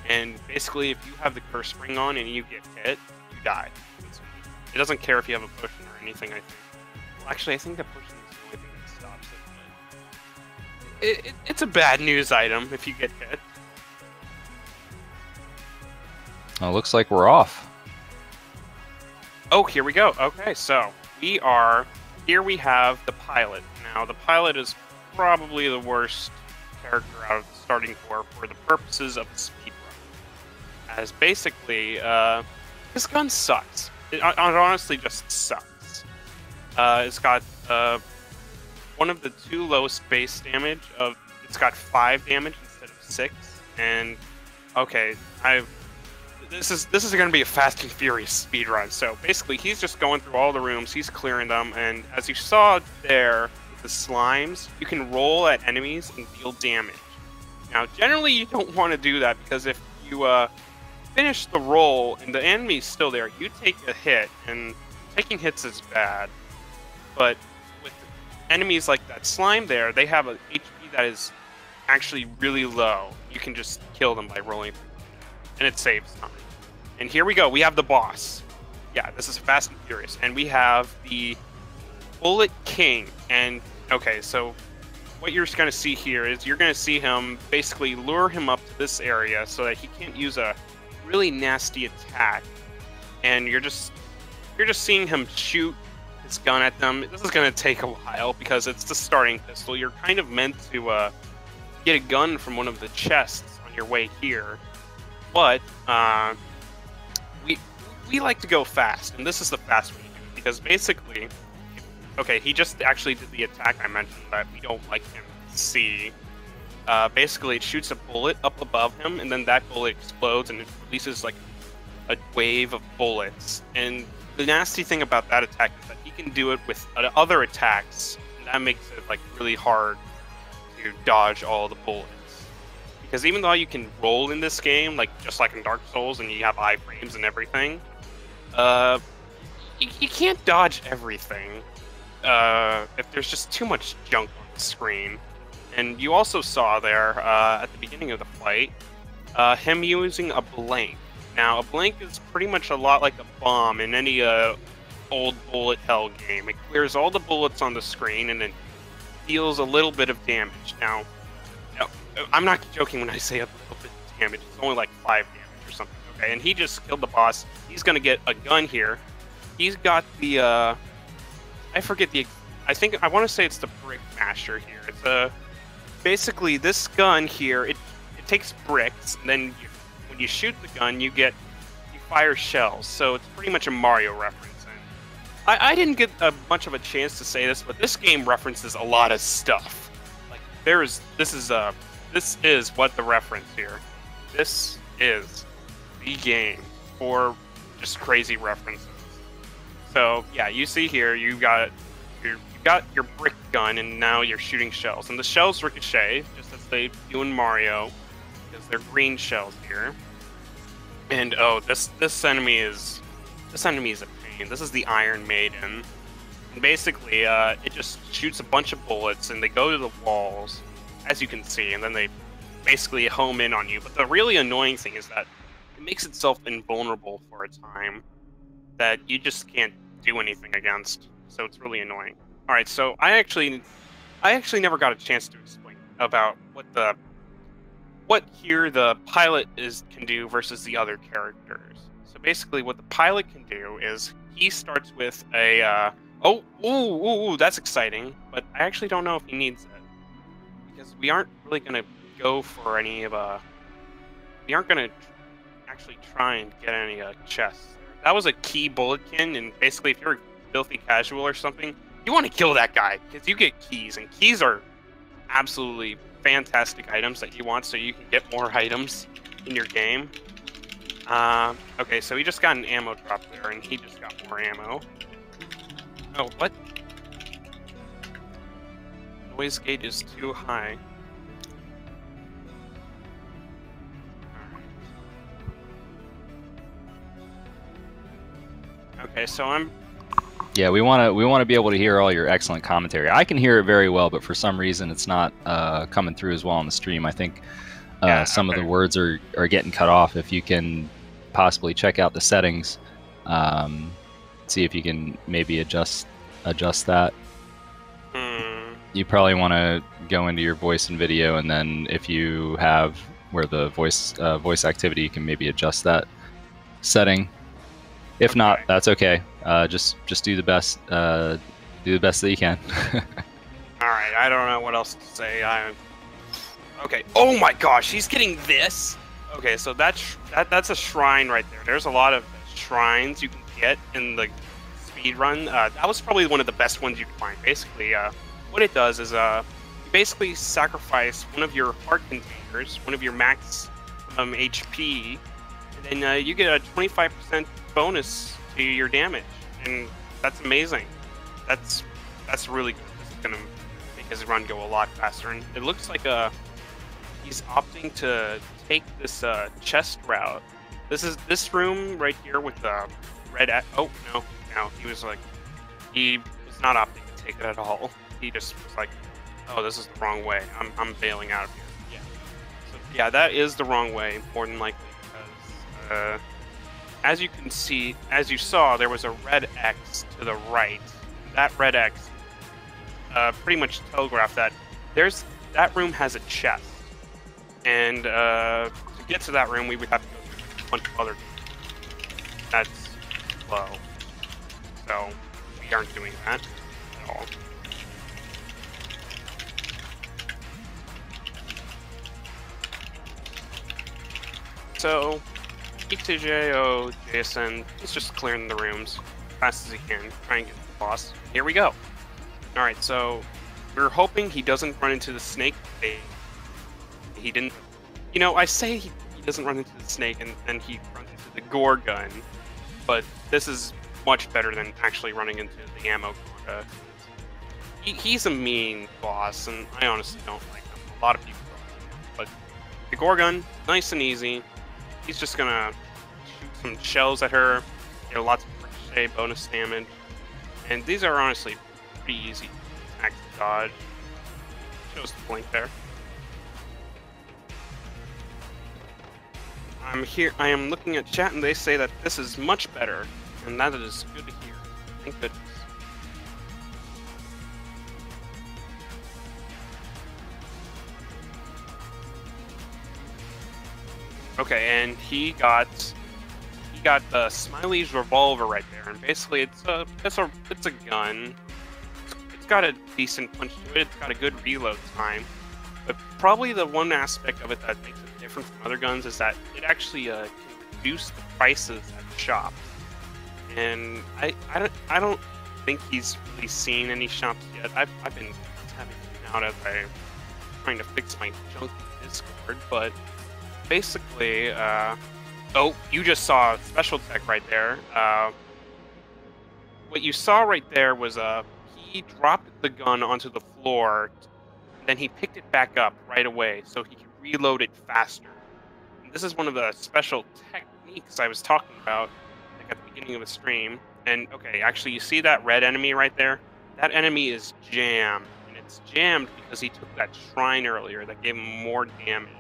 And basically, if you have the curse ring on and you get hit, you die. It doesn't care if you have a potion or anything, I think. Well, actually, I think the potion is the only thing that stops it. But it's a bad news item if you get hit. Well, looks like we're off. Oh, here we go. Okay, so we are... Here we have the pilot. Now, the pilot is probably the worst character out of the starting core for the purposes of the speedrun. As basically, this gun sucks. It honestly just sucks. It's got one of the 2 lowest base damage of... It's got 5 damage instead of 6. And, okay, This is going to be a Fast and Furious speedrun. So basically, he's just going through all the rooms, he's clearing them, and as you saw there, with the slimes, you can roll at enemies and deal damage. Now, generally, you don't want to do that, because if you finish the roll and the enemy's still there, you take a hit, and taking hits is bad. But with enemies like that slime there, they have a HP that is actually really low. You can just kill them by rolling, and it saves time. And here we go, we have the boss. Yeah, this is Fast and Furious. And we have the Bullet King. And, okay, so what you're going to see here is you're going to see him basically lure him up to this area so that he can't use a really nasty attack. And you're just seeing him shoot his gun at them. This is going to take a while because it's the starting pistol. You're kind of meant to get a gun from one of the chests on your way here. But we like to go fast, and this is the fast way to do it, because basically, okay, he just actually did the attack I mentioned that we don't like him to see. Basically, it shoots a bullet up above him, and then that bullet explodes, and it releases like a wave of bullets. And the nasty thing about that attack is that he can do it with other attacks, and that makes it like really hard to dodge all the bullets. Because even though you can roll in this game, like just like in Dark Souls, and you have iframes and everything, you can't dodge everything if there's just too much junk on the screen. And you also saw there at the beginning of the fight him using a blank. Now, a blank is pretty much a lot like a bomb in any old bullet hell game. It clears all the bullets on the screen and it deals a little bit of damage. Now, I'm not joking when I say a little bit of damage. It's only like 5 damage or something. Okay, and he just killed the boss. He's gonna get a gun here. He's got the I forget the... I want to say it's the brick masher here. It's basically this gun here. It takes bricks, and then when you shoot the gun, you fire shells. So it's pretty much a Mario reference. And I didn't get much of a chance to say this, but this game references a lot of stuff. Like this is what the reference here. This is the game for just crazy references. So yeah, you see here you got your brick gun, and now you're shooting shells, and the shells ricochet just as they do in Mario, because they're green shells here. And oh, this enemy is a pain. This is the Iron Maiden, and basically it just shoots a bunch of bullets, and they go to the walls, as you can see, and then they basically home in on you. But the really annoying thing is that it makes itself invulnerable for a time that you just can't do anything against. So it's really annoying. All right, so I actually never got a chance to explain about what here the pilot can do versus the other characters. So basically, what the pilot can do is he starts with a that's exciting, but I actually don't know if he needs it, because we aren't really gonna go for any of we aren't gonna actually try and get any chests. That was a key bulletkin, and basically if you're a filthy casual or something, you want to kill that guy, because you get keys, and keys are absolutely fantastic items that you want so you can get more items in your game. Okay, so he just got an ammo drop there, and he just got more ammo. Oh, what? Noise gauge is too high. Okay, so I'm... Yeah, we want to be able to hear all your excellent commentary. I can hear it very well, but for some reason it's not coming through as well on the stream. I think Yeah, some of okay. the words are getting cut off. If you can possibly check out the settings, see if you can maybe adjust that. You probably want to go into your voice and video, and then if you have where the voice activity, you can maybe adjust that setting. If not, that's okay. Just do the best. Do the best that you can. All right, I don't know what else to say. Okay. Oh my gosh, he's getting this. Okay, so that's a shrine right there. There's a lot of shrines you can get in the speed run. That was probably one of the best ones you can find. Basically, what it does is you basically sacrifice one of your heart containers, one of your max HP, and then you get a 25% bonus to your damage, and that's amazing. That's really good. This is gonna make his run go a lot faster, and it looks like he's opting to take this chest route. This room right here with the red. Oh no, he was not opting to take it at all. He just was like, oh, this is the wrong way. I'm bailing out of here. Yeah. So yeah, that is the wrong way, more than likely, because as you can see, as you saw, there was a red X to the right. That red X pretty much telegraphed that that room has a chest. And to get to that room, we would have to go through a bunch of other doors. That's slow. So we aren't doing that at all. So ETJO Jason is just clearing the rooms as fast as he can, try and get the boss. Here we go. Alright, so we're hoping he doesn't run into the snake. He didn't. You know, I say he doesn't run into the snake and then he runs into the gore gun, but this is much better than actually running into the ammo quota. He's a mean boss, and I honestly don't like him. A lot of people don't like him, but the gore gun, nice and easy. He's just gonna shoot some shells at her, get lots of ricochet bonus damage, and these are honestly pretty easy attacks to dodge. Shows the blink there. I am looking at chat, and they say that this is much better, and that is good to hear. Thank goodness. Okay, and he got the Smiley's revolver right there, and basically it's a gun. It's got a decent punch to it. It's got a good reload time, but probably the one aspect of it that makes it different from other guns is that it actually can reduce the prices at the shop. And I don't think he's really seen any shops yet. I've been having him out as I'm trying to fix my junk in Discord, but basically, oh, you just saw a special tech right there. What you saw right there was he dropped the gun onto the floor, then he picked it back up right away so he could reload it faster. And this is one of the special techniques I was talking about like at the beginning of the stream. And okay, actually, you see that red enemy right there? That enemy is jammed, and it's jammed because he took that shrine earlier that gave him more damage.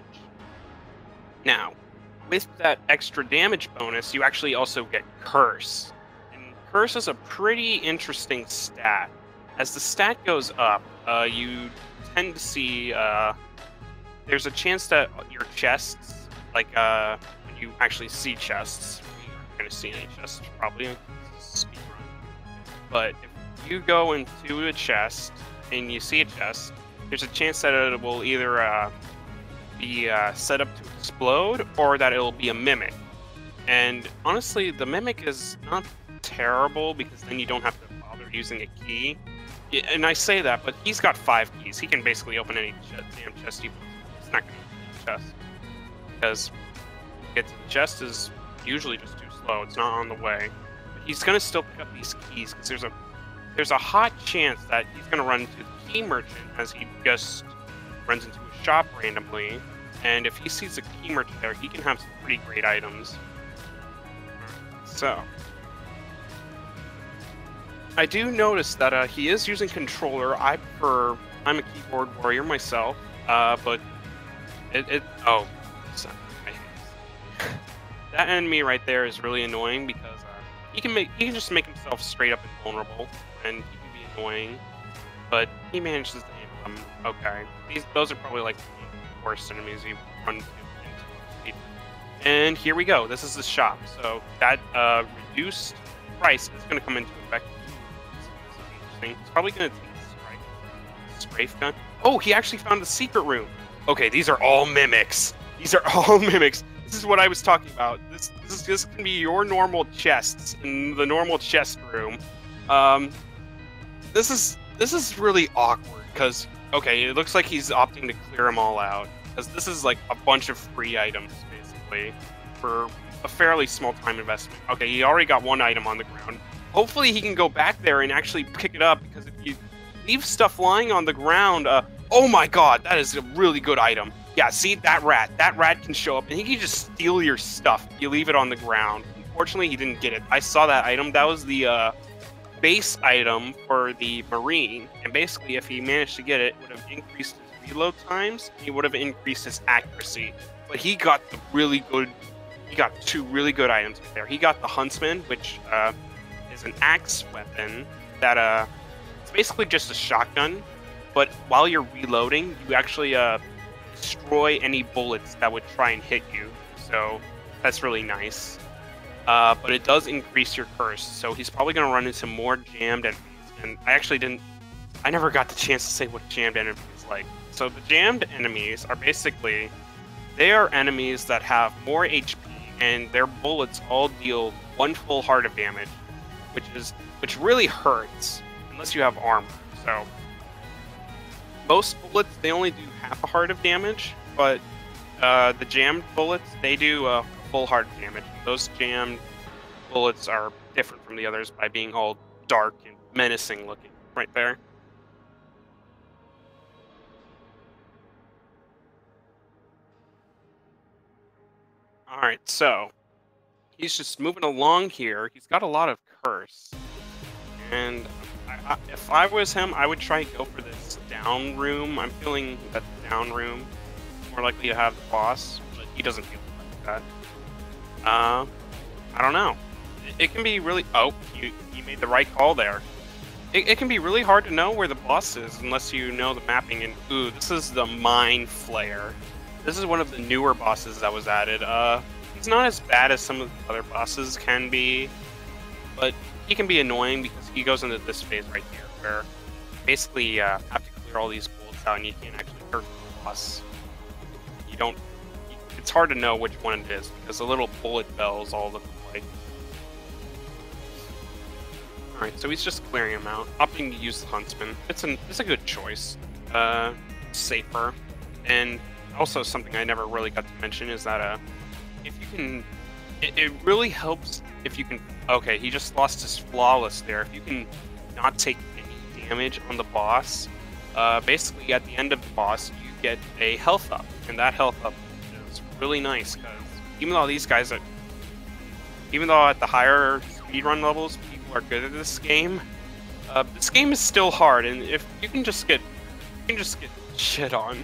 Now, with that extra damage bonus, you actually also get Curse. And Curse is a pretty interesting stat. As the stat goes up, you tend to see there's a chance that your chests, like when you actually see chests, you're not going to see any chests probably, speed run. But if you go into a chest and you see a chest, there's a chance that it will either be set up to explode or that it'll be a mimic. And honestly, the mimic is not terrible because then you don't have to bother using a key. And I say that, but he's got 5 keys. He can basically open any damn chest he wants. It's not going to be a chest. Because to get to the chest is usually just too slow. It's not on the way. But he's going to still pick up these keys because there's a hot chance that he's going to run into the key merchant as he just runs into a shop randomly. And if he sees a key merchant there, he can have some pretty great items. So I do notice that he is using controller. I'm a keyboard warrior myself, but oh, that enemy right there is really annoying because he can just make himself straight up invulnerable, and he can be annoying. But he manages to handle them okay. Those are probably like the worst enemies you run into. And here we go. This is the shop. So that reduced price is going to come into effect. It's probably going to take strafe gun. Oh, he actually found the secret room. Okay, these are all mimics. These are all mimics. This is what I was talking about. This is just going to be your normal chests in the normal chest room. This is really awkward because, okay, it looks like he's opting to clear them all out because this is like a bunch of free items basically for a fairly small time investment. Okay, he already got one item on the ground. Hopefully he can go back there and actually pick it up because if you leave stuff lying on the ground, oh my god, that is a really good item. Yeah, see, that rat can show up and he can just steal your stuff if you leave it on the ground. Unfortunately, he didn't get it. I saw that item. That was the base item for the Marine, and basically if he managed to get it, it would have increased his reload times, he would have increased his accuracy. But he got the really good, he got two really good items right there. He got the Huntsman, which is an axe weapon that it's basically just a shotgun, but while you're reloading, you actually destroy any bullets that would try and hit you, so that's really nice. But it does increase your curse, so he's probably going to run into more jammed enemies. And I never got the chance to say what jammed enemies like. So the jammed enemies are basically, they are enemies that have more HP, and their bullets all deal 1 full heart of damage, which really hurts unless you have armor. So most bullets, they only do half a heart of damage, but the jammed bullets, they do full heart damage. Those jammed bullets are different from the others by being all dark and menacing looking right there. Alright, so he's just moving along here. He's got a lot of curse. And if I was him, I would try and go for this down room. I'm feeling that the down room is more likely to have the boss, but he doesn't feel like that. I don't know. It can be really... Oh, you made the right call there. It can be really hard to know where the boss is unless you know the mapping. And ooh, this is the Mind Flayer. This is one of the newer bosses that was added. He's not as bad as some of the other bosses can be, but he can be annoying because he goes into this phase right here where basically you have to clear all these bullets out and you can't actually hurt the boss. You don't... It's hard to know which one it is because the little bullet bells all look alike. Alright, so he's just clearing them out, opting to use the Huntsman. It's a good choice. Safer. And also something I never really got to mention is that if you can... It really helps if you can... Okay, he just lost his Flawless there. If you can not take any damage on the boss, basically at the end of the boss, you get a health up. And that health up is really nice, because even though these guys are... Even though at the higher speedrun levels, people are good at this game is still hard, and if you can just get... shit on.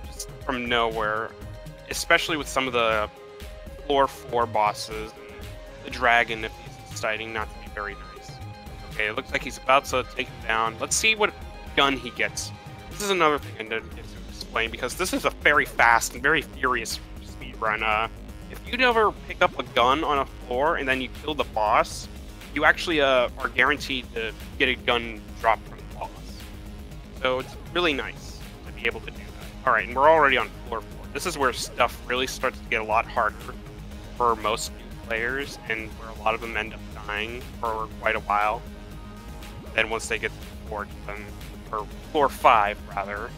Just from nowhere. Especially with some of the floor 4 bosses, and the dragon, if he's deciding not to be very nice. Okay, it looks like he's about to take him down. Let's see what gun he gets. This is another thing I didn't get to explain, because this is a very fast and very furious speedrun. If you never pick up a gun on a floor and then you kill the boss, you actually are guaranteed to get a gun drop from the boss. So it's really nice to be able to do that. Alright, and we're already on floor 4. This is where stuff really starts to get a lot harder for most new players, and where a lot of them end up dying for quite a while. Then once they get to the floor, or floor 5 rather,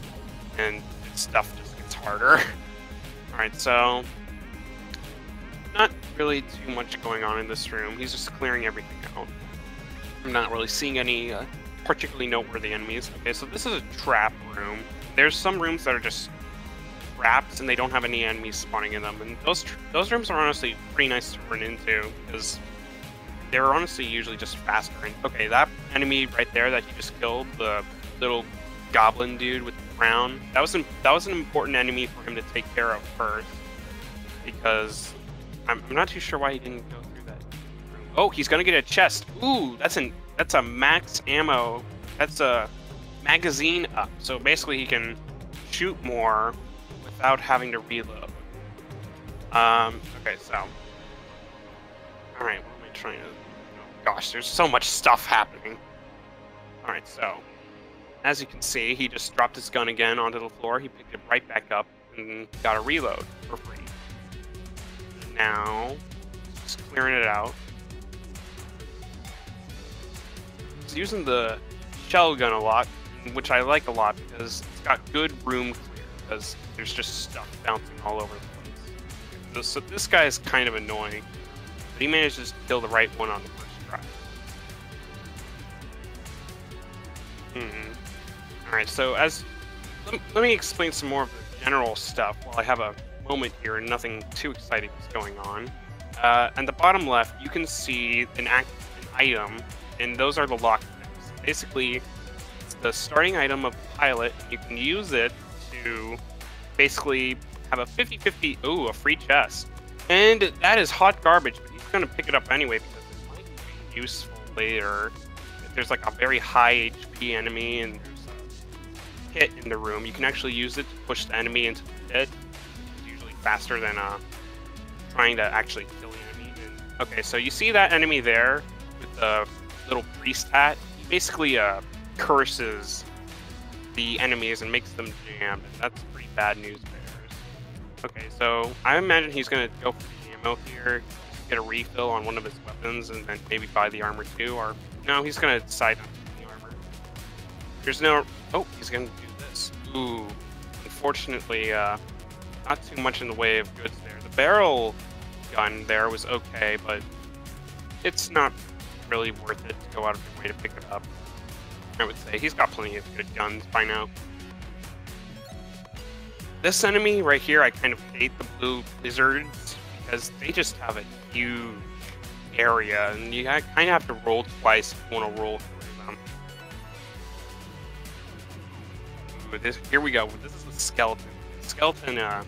and stuff just gets harder. Alright, so not really too much going on in this room. He's just clearing everything out. I'm not really seeing any particularly noteworthy enemies. Okay, so this is a trap room. There's some rooms that are just traps and they don't have any enemies spawning in them, and those rooms are honestly pretty nice to run into because they're honestly usually just faster. And okay, that enemy right there that he just killed, the little goblin dude with the crown, that was an important enemy for him to take care of first, because I'm not too sure why he didn't go through that room. Oh, he's gonna get a chest. Ooh, that's a max ammo. That's a magazine up. So basically, he can shoot more without having to reload. Okay, so. All right, what am I trying to? Oh, gosh, there's so much stuff happening. All right, so as you can see, he just dropped his gun again onto the floor. He picked it right back up and got a reload for free. Now, just clearing it out. He's using the shell gun a lot, which I like a lot because it's got good room clear, because there's just stuff bouncing all over the place. So this guy is kind of annoying, but he manages to kill the right one on the first try. Alright, so let me explain some more of the general stuff while I have a moment here and nothing too exciting is going on. On the bottom left, you can see an item, and those are the lockpicks. Basically, it's the starting item of the pilot. You can use it to basically have a 50-50, ooh, a free chest. And that is hot garbage, but he's going to pick it up anyway because it might be useful later. If there's like a very high HP enemy and there's a pit in the room, you can actually use it to push the enemy into the pit. Faster than trying to actually kill the enemy. And, okay, so you see that enemy there with the little priest hat? He basically curses the enemies and makes them jam, and that's pretty bad news bears. Okay, so I imagine he's going to go for the ammo here, get a refill on one of his weapons, and then maybe buy the armor too, or no, he's going to decide not to do the armor. There's no... Oh, he's going to do this. Ooh, unfortunately, not too much in the way of goods there. The barrel gun there was okay, but it's not really worth it to go out of your way to pick it up. I would say he's got plenty of good guns by now. This enemy right here, I kind of hate the blue lizards because they just have a huge area, and you kind of have to roll twice if you want to roll through them. Ooh, here we go. This is the skeleton. The skeleton is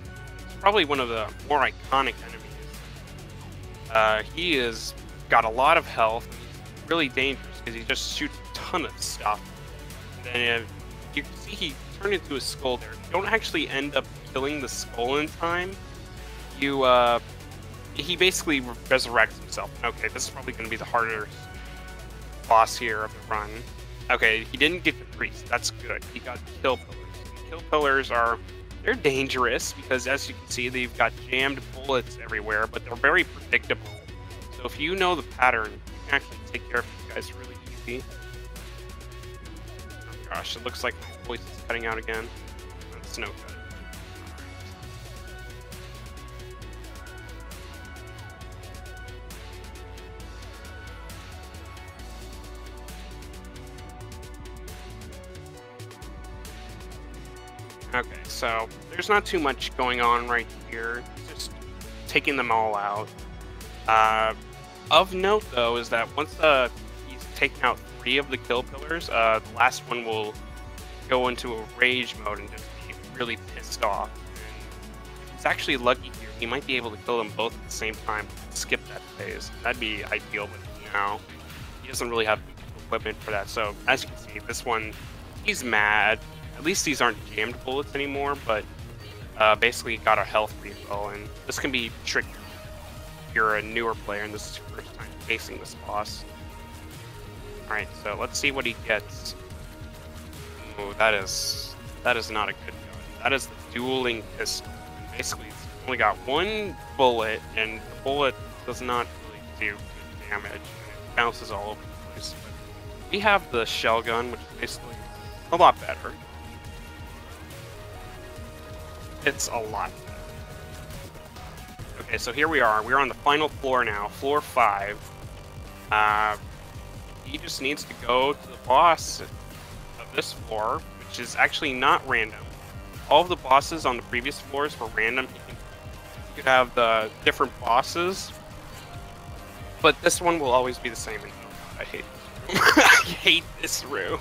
probably one of the more iconic enemies. He is got a lot of health. He's really dangerous because he just shoots a ton of stuff. And then you can see he turned into a skull there. You don't actually end up killing the skull in time. He basically resurrects himself. Okay, this is probably going to be the harder boss here of the run. Okay, he didn't get the priest. That's good. He got kill pillars. And kill pillars they're dangerous because, as you can see, they've got jammed bullets everywhere, but they're very predictable. So if you know the pattern, you can actually take care of these guys really easy. Oh gosh, it looks like my voice is cutting out again. That's no good. Okay, so there's not too much going on right here, just taking them all out. Of note, though, is that once he's taken out 3 of the kill pillars, the last one will go into a rage mode and just be really pissed off. And if he's actually lucky here, he might be able to kill them both at the same time and skip that phase. That'd be ideal, but now he doesn't really have equipment for that. So as you can see, this one, he's mad. At least these aren't jammed bullets anymore, but basically got a health refill, and this can be tricky if you're a newer player and this is your first time facing this boss. Alright, so let's see what he gets. Oh, that is not a good gun. That is the dueling pistol. Basically, it's only got 1 bullet, and the bullet does not really do good damage, and it bounces all over the place. But we have the shell gun, which is basically a lot better. It's a lot better. Okay, so here we are. We're on the final floor now, floor 5. He just needs to go to the boss of this floor, which is actually not random. All of the bosses on the previous floors were random. You could have the different bosses, but this one will always be the same. And oh God, I hate this room. I hate this room.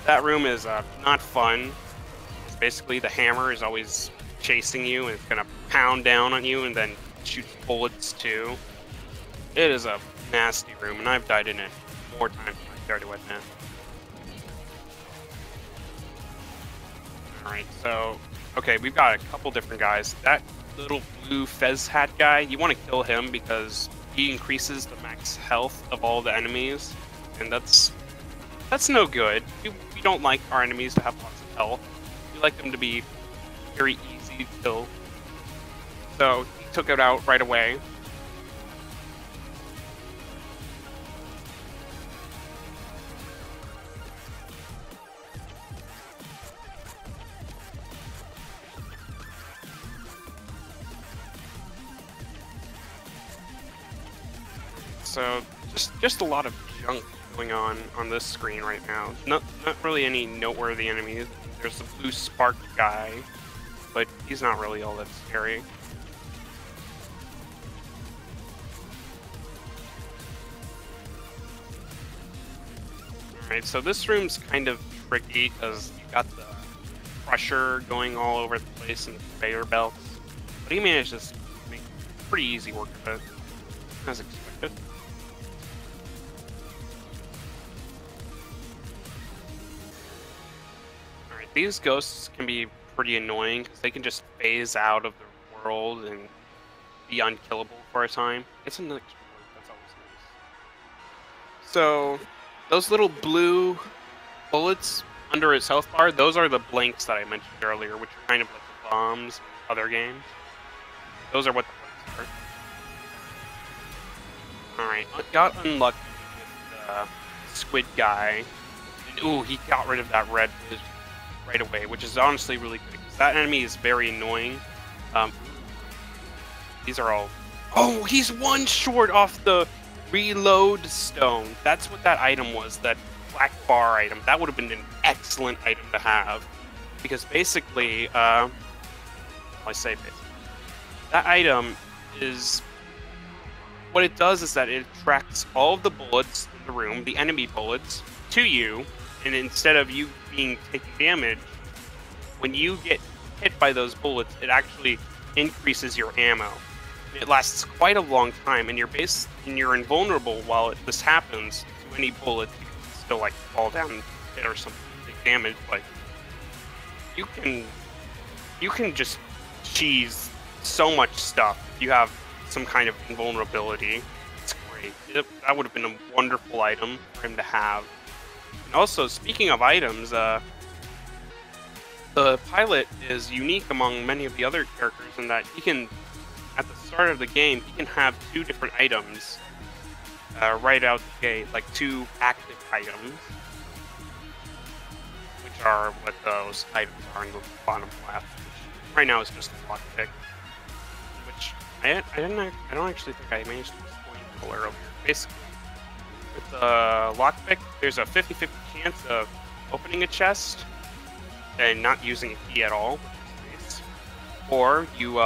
That room is not fun. Basically, the hammer is always chasing you, and it's gonna pound down on you and then shoots bullets too. It is a nasty room, and I've died in it more times than I care to admit. Alright, so... Okay, we've got a couple different guys. That little blue fez hat guy, you want to kill him because he increases the max health of all the enemies, and that's no good. We don't like our enemies to have lots of health. We like them to be very easy to kill. So he took it out right away. So just a lot of junk going on this screen right now. Not really any noteworthy enemies. There's the blue spark guy, but he's not really all that scary. Alright, so this room's kind of tricky because you got the pressure going all over the place and the conveyor belts, but he managed to make pretty easy work of it, as expected. Alright, these ghosts can be pretty annoying because they can just phase out of the world and be unkillable for a time. It's an extra work, that's always nice. So, those little blue bullets under his health bar, those are the blinks that I mentioned earlier, which are kind of like the bombs in other games. Those are what the blinks are. Alright, got unlucky with the squid guy. And, ooh, he got rid of that red right away, which is honestly really good, because that enemy is very annoying. These are all... Oh, he's one short off the reload stone. That's what that item was, that black bar item. That would have been an excellent item to have, because basically, I say basically, that item is... What it does is that it attracts all of the bullets in the room, the enemy bullets, to you, and instead of you taking damage, when you get hit by those bullets, it actually increases your ammo. It lasts quite a long time, and you're invulnerable while this happens to any bullet. You can still like fall down and hit or something, take damage, but you can just cheese so much stuff if you have some kind of invulnerability. It's great. That would have been a wonderful item for him to have. And also, speaking of items, the pilot is unique among many of the other characters in that he can, at the start of the game, he can have two different items right out the gate, like two active items, which are what those items are in the bottom left. Which right now is just a lockpick, which I don't actually think I managed to explain earlier. Basically, with the lockpick, there's a 50-50 chance of opening a chest and not using a key at all, which is nice. Or you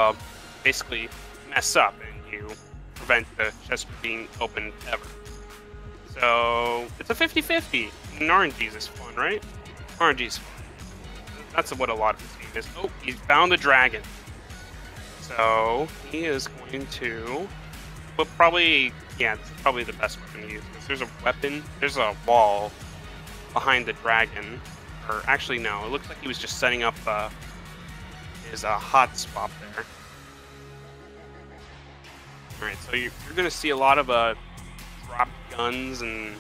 basically mess up and you prevent the chest from being opened ever. So it's a 50-50. And RNGs is fun, right? RNG's fun. That's what a lot of this game is. Oh, he's found the dragon. So he is going to... Well, probably... Yeah, this is probably the best weapon to use. There's a weapon... There's a wall behind the dragon. Or actually, no. It looks like he was just setting up his hot spot there. Alright, so you're going to see a lot of drop guns and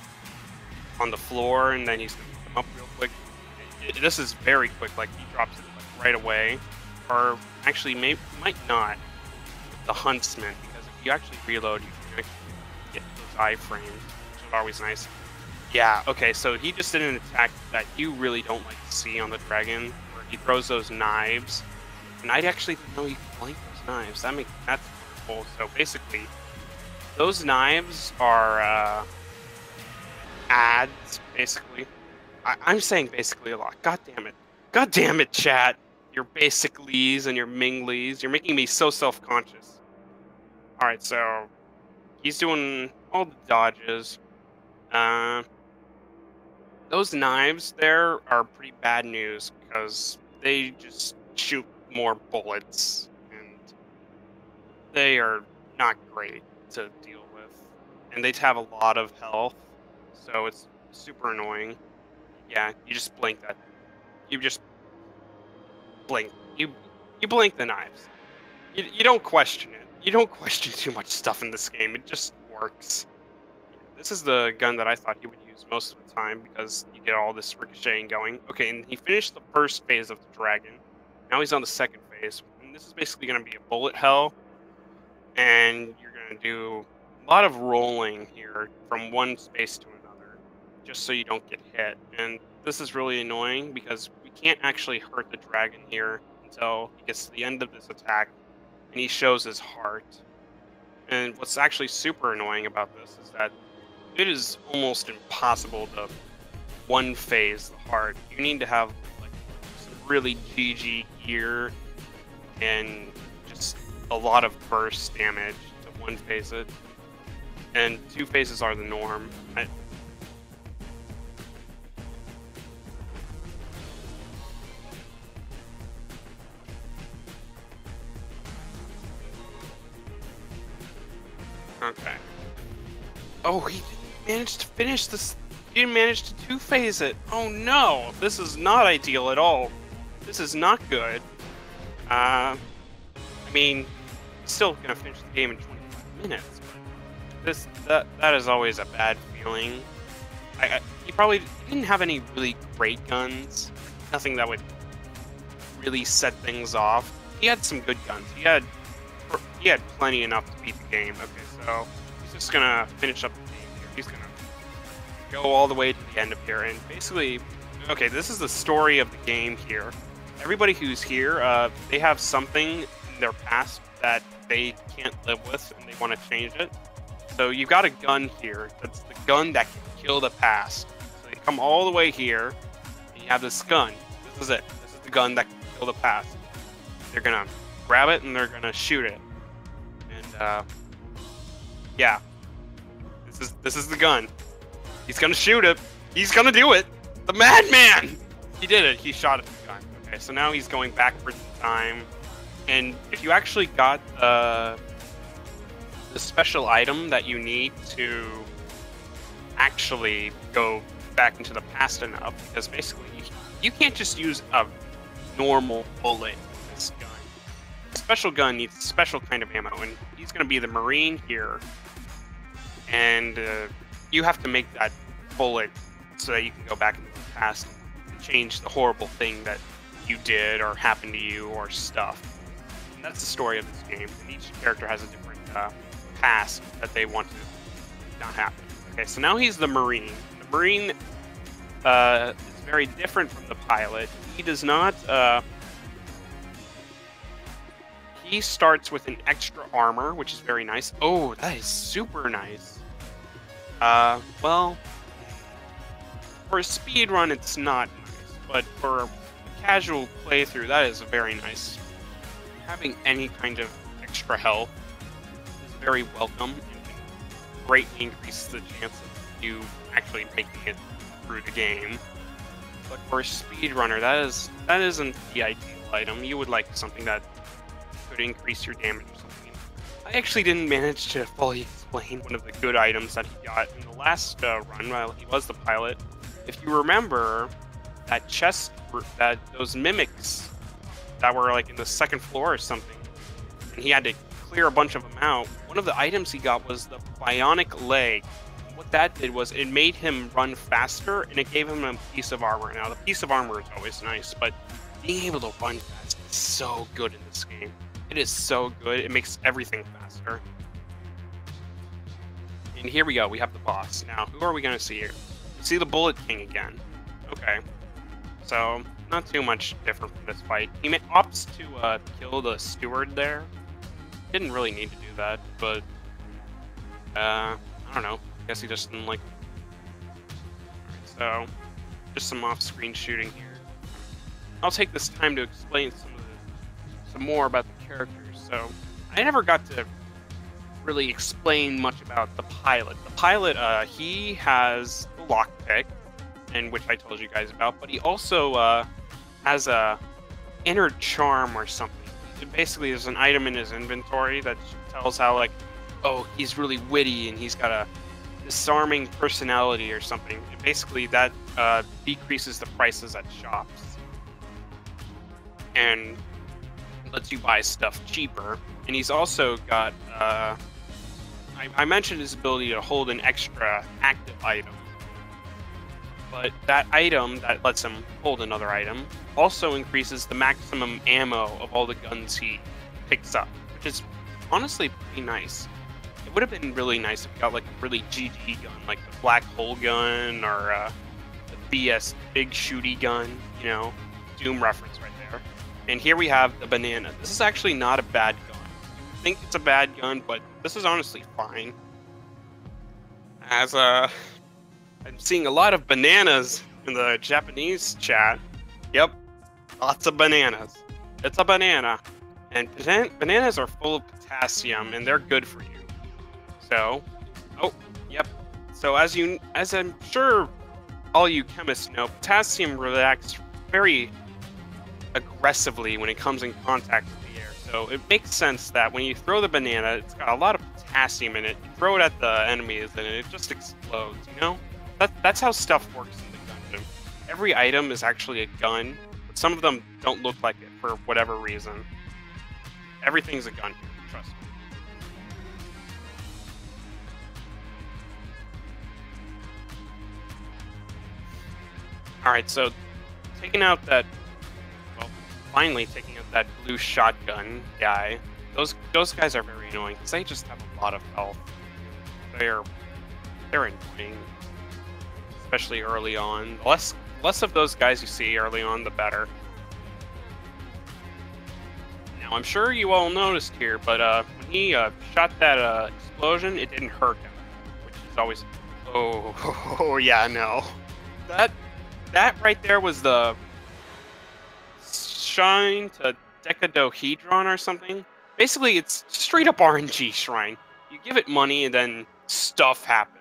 on the floor, and then he's going to pick them up real quick. This is very quick. Like, he drops it like, right away. Or actually, might not with the huntsman, because if you actually reload, you can actually get those iframes, which is always nice. Yeah, okay, so he just did an attack that you really don't like to see on the dragon, where he throws those knives. And I actually didn't know you could blank those knives. That's wonderful. So basically, those knives are ads, basically. I'm saying basically a lot. God damn it. God damn it, chat. Your basicallys and your minglies. You're making me so self-conscious. Alright, so he's doing all the dodges. Those knives there are pretty bad news because they just shoot more bullets, and they are not great to deal with, and they have a lot of health, so it's super annoying. Yeah, you just blink that. You just blink. You blink the knives. You don't question it. You don't question too much stuff in this game. It just works. This is the gun that I thought he would use most of the time because you get all this ricocheting going. Okay, and he finished the first phase of the dragon. Now he's on the second phase, and this is basically going to be a bullet hell, and you're going to do a lot of rolling here from one space to another, just so you don't get hit. And this is really annoying because we can't actually hurt the dragon here until he gets to the end of this attack, and he shows his heart. And what's actually super annoying about this is that it is almost impossible to one phase the heart. You need to have like some really GG gear and just a lot of burst damage to one phase it. And two phases are the norm. Okay. Oh, he didn't manage to finish this. He didn't manage to two-phase it. Oh no, this is not ideal at all. This is not good. I mean, still gonna finish the game in 25 minutes. But that is always a bad feeling. He probably didn't have any really great guns. Nothing that would really set things off. He had some good guns. He had plenty enough to beat the game. Okay, so he's just gonna finish up the game here. He's gonna go all the way to the end of here, and basically, okay, this is the story of the game here. Everybody who's here, they have something in their past that they can't live with, and they want to change it. So you got a gun here. That's the gun that can kill the past. So they come all the way here, and you have this gun. This is it. This is the gun that can kill the past. They're gonna grab it and they're gonna shoot it. And yeah, this is the gun. He's gonna shoot it. He's gonna do it. The madman! He did it. He shot at the gun. Okay, so now he's going backwards in time. And if you actually got the special item that you need to actually go back into the past enough, because basically you can't just use a normal bullet in this gun. A special gun needs a special kind of ammo, and he's going to be the Marine here. And you have to make that bullet so that you can go back into the past and change the horrible thing that you did or happened to you or stuff. And that's the story of this game, and each character has a different past that they want to not happen. Okay, so now he's the Marine. The Marine is very different from the pilot. He does not... he starts with an extra armor, which is very nice. Oh, that is super nice. Well, for a speed run, it's not nice, but for a casual playthrough, that is very nice. Having any kind of extra health is very welcome and can greatly increase the chance of you actually making it through the game. But for a speedrunner, that isn't the ideal item. You would like something that could increase your damage or something. I actually didn't manage to fully explain one of the good items that he got in the last run while he was the pilot. If you remember that chest, those mimics that were like in the second floor or something, and he had to clear a bunch of them out, one of the items he got was the bionic leg. What that did was it made him run faster, and it gave him a piece of armor. Now, the piece of armor is always nice, but being able to run fast is so good in this game. It is so good. It makes everything faster. And here we go. We have the boss. Now, who are we going to see here? We see the Bullet King again. Okay. So, not too much different from this fight. He opts to kill the steward there. Didn't really need to do that, but... I don't know. I guess he just didn't like... Alright, so... just some off-screen shooting here. I'll take this time to explain some more about the characters. So, I never got to really explain much about the pilot. The pilot, he has the lockpick, and which I told you guys about, but he also has a inner charm or something. It basically is an item in his inventory that tells how like, oh, he's really witty and he's got a disarming personality or something. And basically, that decreases the prices at shops and lets you buy stuff cheaper. And he's also got, I mentioned his ability to hold an extra active item. But that item that lets him hold another item also increases the maximum ammo of all the guns he picks up, which is honestly pretty nice. It would have been really nice if he got like a really GG gun, like the black hole gun or the BS big shooty gun, you know, Doom reference right there. And here we have the banana. This is actually not a bad gun. I think it's a bad gun, but this is honestly fine. As I'm seeing a lot of bananas in the Japanese chat. Yep, lots of bananas. It's a banana. And bananas are full of potassium, and they're good for you. So, oh, yep. So as I'm sure all you chemists know, potassium reacts very aggressively when it comes in contact with the air. So it makes sense that when you throw the banana, it's got a lot of potassium in it. You throw it at the enemies, and it just explodes, you know? That's how stuff works in the Gungeon. Every item is actually a gun, but some of them don't look like it for whatever reason. Everything's a gun here, trust me. Alright, so finally taking out that blue shotgun guy. Those guys are very annoying because they just have a lot of health. They're annoying. Especially early on. The less of those guys you see early on, the better. Now, I'm sure you all noticed here, but when he shot that explosion, it didn't hurt him, which is always... Oh, yeah, no. That right there was the Shrine to Decadohedron or something. Basically, it's straight up RNG Shrine. You give it money and then stuff happens.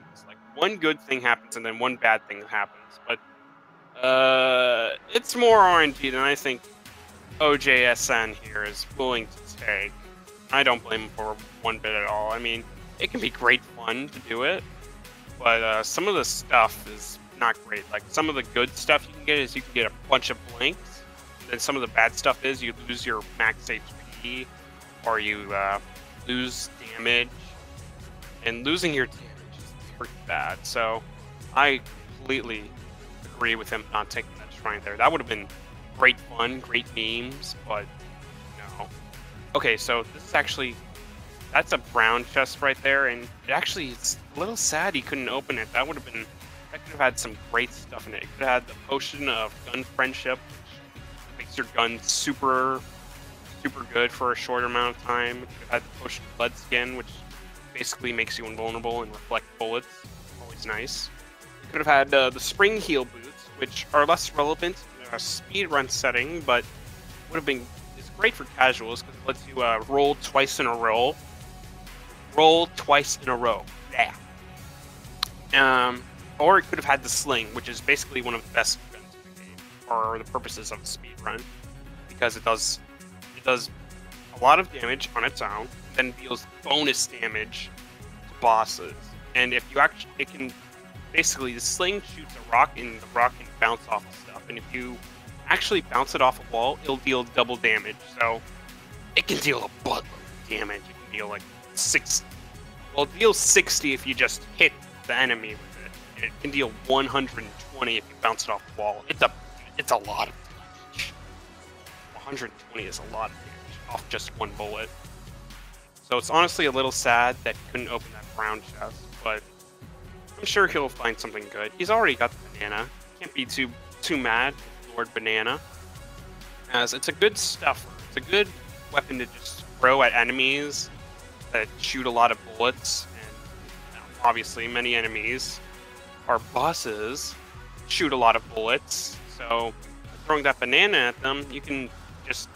One good thing happens and then one bad thing happens, but it's more RNG than I think OJSN here is willing to take. I don't blame him for one bit at all. I mean, it can be great fun to do it, but some of the stuff is not great. Like, some of the good stuff you can get is you can get a bunch of blanks, then some of the bad stuff is you lose your max HP, or you lose damage, and losing your damage pretty bad, so I completely agree with him not taking that shrine there. That would have been great fun, great memes, but no. Okay, so this is actually, that's a brown chest right there, and it's a little sad he couldn't open it. That could have had some great stuff in it. It could have had the potion of gun friendship, which makes your gun super good for a short amount of time. It could have had the potion of blood skin, which basically makes you invulnerable and reflect bullets. Always nice. You could have had the spring heel boots, which are less relevant in a speedrun setting, but it's great for casuals because it lets you roll twice in a row. Yeah. Or it could have had the sling, which is basically one of the best guns in the game for the purposes of a speedrun, because it does a lot of damage on its own, then deals bonus damage to bosses. And if you it can basically, the sling shoots a rock and the rock can bounce off of stuff. And if you actually bounce it off a wall, it'll deal double damage. So it can deal a buttload of damage. It can deal like it deals 60 if you just hit the enemy with it. It can deal 120 if you bounce it off the wall. It's a lot of damage. 120 is a lot of damage off just one bullet. So it's honestly a little sad that he couldn't open that brown chest, but I'm sure he'll find something good. He's already got the banana. Can't be too mad with Lord Banana, as it's a good stuffer. It's a good weapon to just throw at enemies that shoot a lot of bullets, and obviously many enemies are bosses, shoot a lot of bullets, so throwing that banana at them, you can just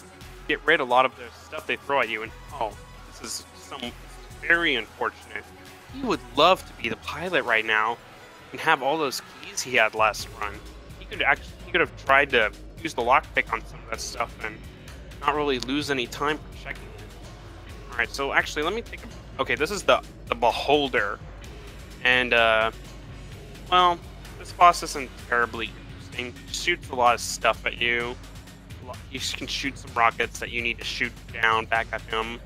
get rid of a lot of the stuff they throw at you. And this is very unfortunate. He would love to be the pilot right now and have all those keys he had last run. He could have tried to use the lockpick on some of that stuff and not really lose any time for checking it. Alright, so actually, let me take a... Okay, this is the Beholder. And, well, this boss isn't terribly interesting. He shoots a lot of stuff at you. You can shoot some rockets that you need to shoot down back at him.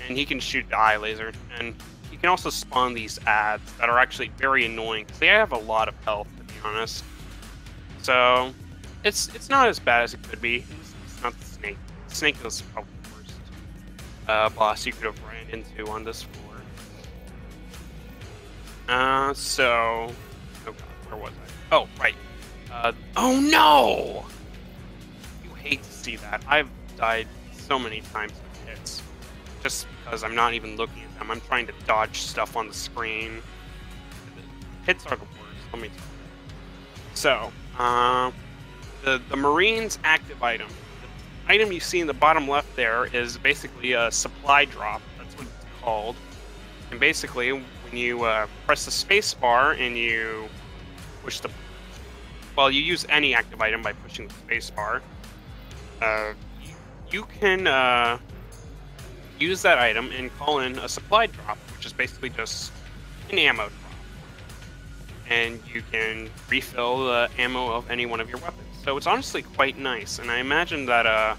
And he can shoot the eye laser. And you can also spawn these ads that are actually very annoying, because they have a lot of health, to be honest. So, it's not as bad as it could be. It's not the snake. The snake is probably the worst boss you could have ran into on this floor. So... Oh god, where was I? Oh, right. Oh no! You hate to see that. I've died so many times with hits. Just because I'm not even looking at them. I'm trying to dodge stuff on the screen. Hits are the worst, let me tell you. So, the Marine's active item. The item you see in the bottom left there is basically a supply drop. That's what it's called. And basically, when you press the space bar and you push the... Well, you use any active item by pushing the space bar. You can use that item and call in a supply drop, which is basically just an ammo drop. And you can refill the ammo of any one of your weapons. So it's honestly quite nice, and I imagine that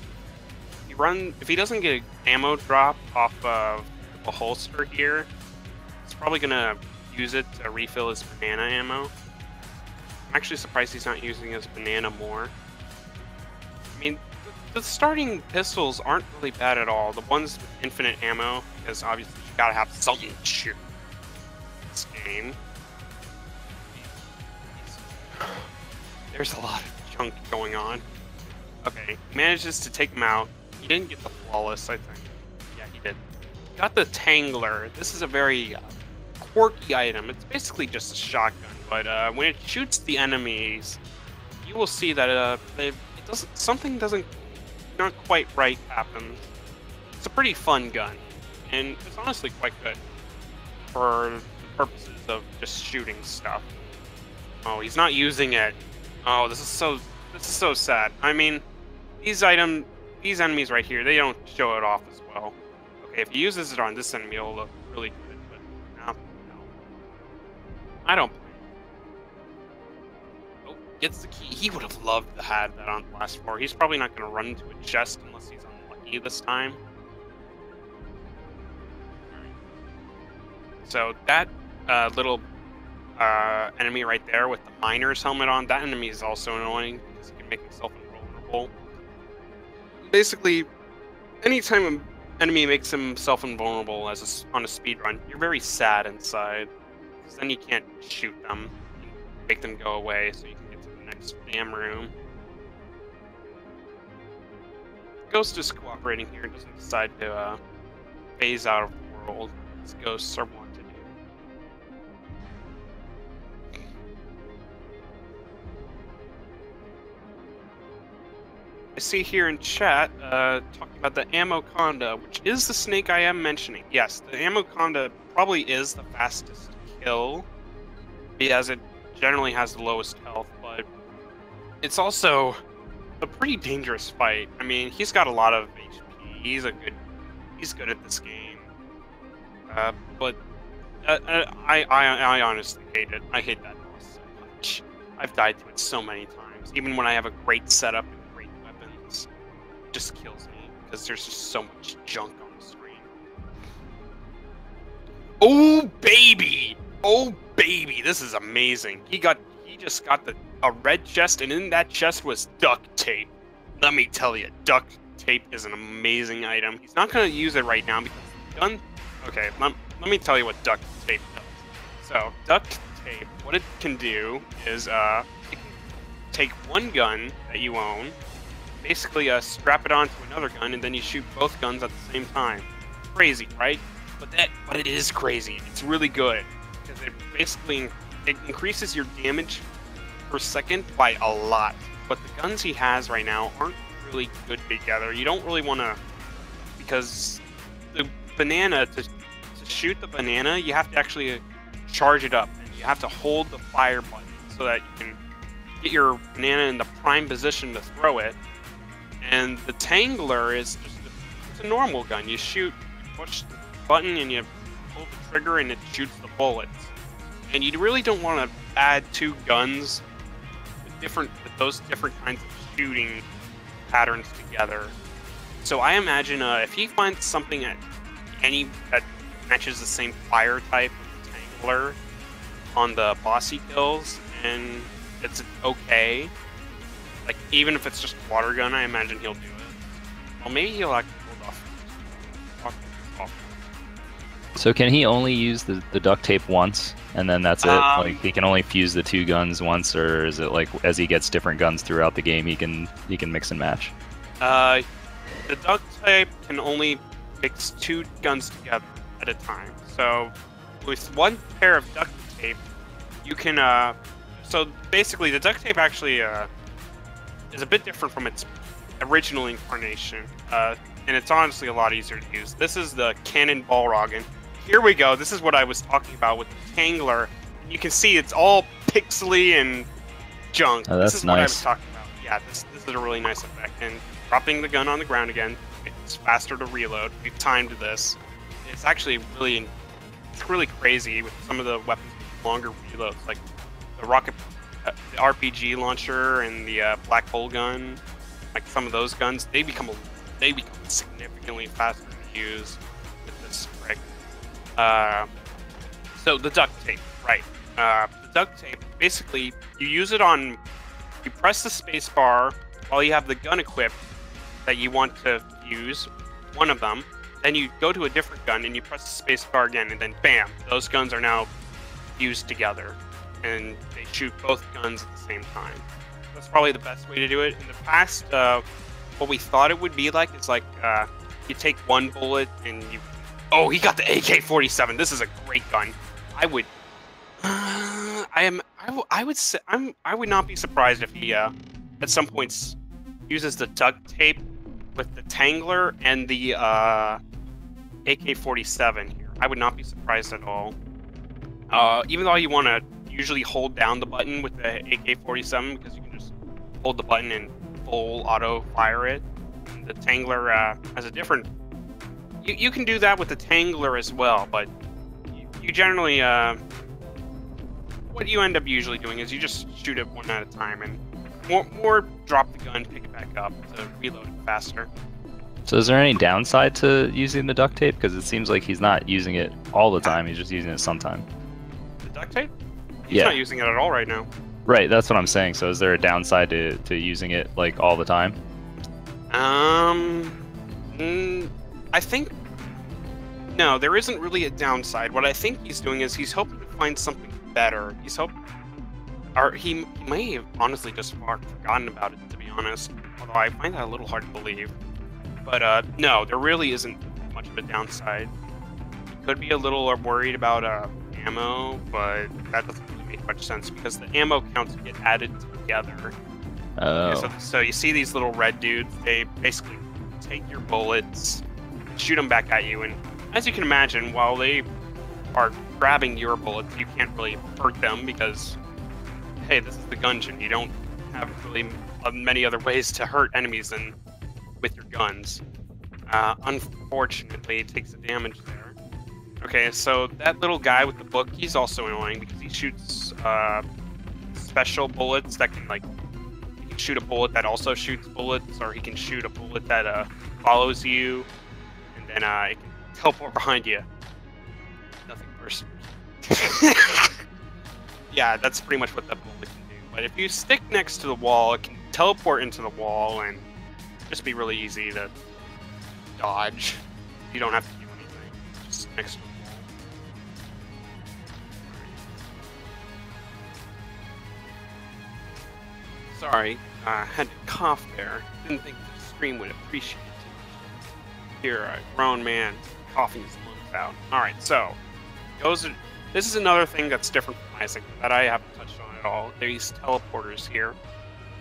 if he doesn't get an ammo drop off of the holster here, he's probably gonna use it to refill his banana ammo. I'm actually surprised he's not using his banana more. I mean, the starting pistols aren't really bad at all. The ones with infinite ammo, because obviously you gotta have something to shoot in this game. There's a lot of junk going on. Okay, he manages to take him out. He didn't get the flawless, I think. Yeah, he did. Got the Tangler. This is a very quirky item. It's basically just a shotgun, but when it shoots the enemies, you will see that something doesn't not quite right happen. It's a pretty fun gun, and it's honestly quite good for the purposes of just shooting stuff. Oh, he's not using it. Oh, this is so sad. I mean, these enemies right here, they don't show it off as well. Okay, if he uses it on this enemy, it'll look really good, but no. I don't. Oh, gets the key. He would have loved to have that on the last floor. He's probably not going to run into a chest unless he's unlucky this time. So that little enemy right there with the miner's helmet on, that enemy is also annoying because he can make himself invulnerable. Basically, anytime an enemy makes himself invulnerable on a speedrun, you're very sad inside, because then you can't shoot them and make them go away so you can get to the next damn room. Ghost is cooperating here, doesn't decide to phase out of the world, as ghosts are wont to do. I see here in chat, talking about the Ammoconda, which is the snake I am mentioning. Yes, the Ammoconda probably is the fastest kill, as it generally has the lowest health, but it's also a pretty dangerous fight. I mean, he's got a lot of HP, he's good at this game. But I honestly hate it. I hate that boss so much. I've died to it so many times, even when I have a great setup. Just kills me because there's just so much junk on the screen. Oh baby, this is amazing. He just got a red chest, and in that chest was duct tape. Let me tell you, duct tape is an amazing item. He's not gonna use it right now because the gun. Okay, let me tell you what duct tape does. So duct tape, what it can do is it can take one gun that you own, basically strap it onto another gun, and then you shoot both guns at the same time. Crazy, right? But it is crazy. It's really good because it increases your damage per second by a lot. But the guns he has right now aren't really good together. You don't really want to, because the banana, to shoot the banana, you have to actually charge it up, and you have to hold the fire button so that you can get your banana in the prime position to throw it. And the Tangler is just a normal gun. You shoot push the button and you pull the trigger and it shoots the bullets. And you really don't want to add two guns with those different kinds of shooting patterns together. So I imagine if he finds something that matches the same fire type of Tangler on the boss he kills, and it's okay. Like, even if it's just a water gun, I imagine he'll do it. Well, maybe he'll actually hold off. So can he only use the duct tape once, and then that's it? Like, he can only fuse the two guns once, or is it like as he gets different guns throughout the game, he can mix and match? The duct tape can only mix two guns together at a time. So with one pair of duct tape, you can. So basically, the duct tape actually is a bit different from its original incarnation, and it's honestly a lot easier to use. This is the Cannon Balrog, and here we go. This is what I was talking about with the Tangler. You can see it's all pixely and junk. Oh, that's this is nice. what I was talking about. Yeah, this is a really nice effect. And dropping the gun on the ground again, it's faster to reload. We've timed this. It's actually really crazy with some of the weapons with longer reloads, like the the RPG launcher and the black hole gun. Like some of those guns, they become significantly faster to use with this trick. So the duct tape, right? The duct tape, basically, you press the space bar while you have the gun equipped that you want to use, one of them, then you go to a different gun and you press the space bar again, and then bam, those guns are now fused together, and they shoot both guns at the same time. That's probably the best way to do it. In the past, what we thought it would be like is like you take one bullet and you. Oh, he got the AK-47. This is a great gun. I would not be surprised if he at some points uses the duct tape with the Tangler and the AK-47 here. I would not be surprised at all. Even though you want to usually hold down the button with the AK-47 because you can just hold the button and full auto fire it. And the Tangler has a different. You can do that with the Tangler as well, but you generally what you end up usually doing is you just shoot it one at a time and more drop the gun, pick it back up to reload it faster. So is there any downside to using the duct tape? Because it seems like he's not using it all the time, he's just using it sometime. The duct tape? He's not using it at all right now. Right, that's what I'm saying. So is there a downside to using it like all the time? I think no, there isn't really a downside. What I think he's doing is he's hoping to find something better. He may have honestly just forgotten about it, to be honest. Although I find that a little hard to believe. But no, there really isn't much of a downside. He could be a little worried about ammo, but that doesn't really make much sense because the ammo counts get added together. Oh. Okay, so you see these little red dudes, they basically take your bullets, shoot them back at you, and as you can imagine, while they are grabbing your bullets, you can't really hurt them because, hey, this is the Gungeon. You don't have really many other ways to hurt enemies than with your guns. Unfortunately, it takes the damage there. Okay, so that little guy with the book, he's also annoying because he shoots special bullets that can, like, he can shoot a bullet that also shoots bullets, or he can shoot a bullet that follows you, and then it can teleport behind you. Nothing worse. Yeah, that's pretty much what that bullet can do. But if you stick next to the wall, it can teleport into the wall and just be really easy to dodge. You don't have to do anything. Just next to the wall. Sorry, I had to cough there. Didn't think the stream would appreciate it. Here, a grown man coughing his lungs out. Alright, so this is another thing that's different from Isaac that I haven't touched on at all. These teleporters here.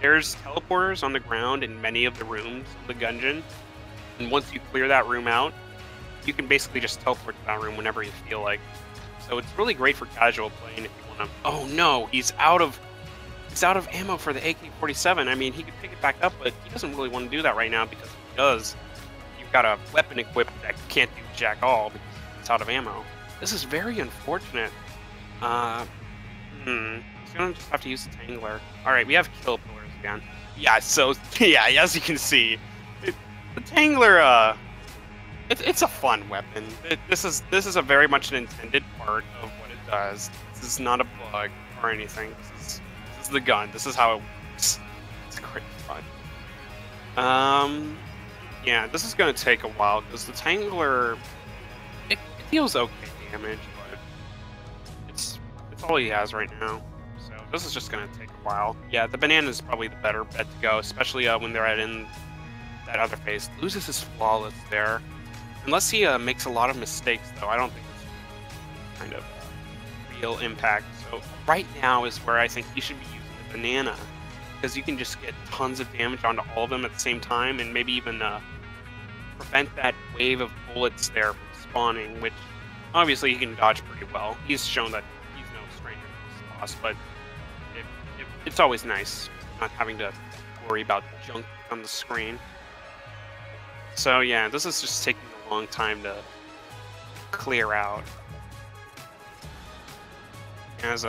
There's teleporters on the ground in many of the rooms of the Gungeon, and once you clear that room out, you can basically just teleport to that room whenever you feel like. So it's really great for casual playing if you want to. Oh no, he's out of ammo for the AK-47. I mean, he could pick it back up, but he doesn't really want to do that right now because if he does, you got a weapon equipped that can't do jack all because it's out of ammo. This is very unfortunate. He's gonna just have to use the Tangler. Alright, we have kill pillars again. Yeah, so, yeah, as you can see, the Tangler, it's a fun weapon. This is a very much an intended part of what it does. This is not a bug or anything. This is the gun. This is how it works. It's great fun. Yeah, this is gonna take a while because the Tangler, it deals okay damage, but it's all he has right now. So this is just gonna take a while. Yeah, the banana is probably the better bet to go, especially when they're in that other phase. Loses his flawless there. Unless he makes a lot of mistakes, though, I don't think it's kind of real impact. So right now is where I think he should be using the banana, because you can just get tons of damage onto all of them at the same time, and maybe even prevent that wave of bullets there from spawning, which obviously he can dodge pretty well. He's shown that he's no stranger to this boss, but it's always nice not having to worry about junk on the screen. So yeah, this is just taking a long time to clear out, as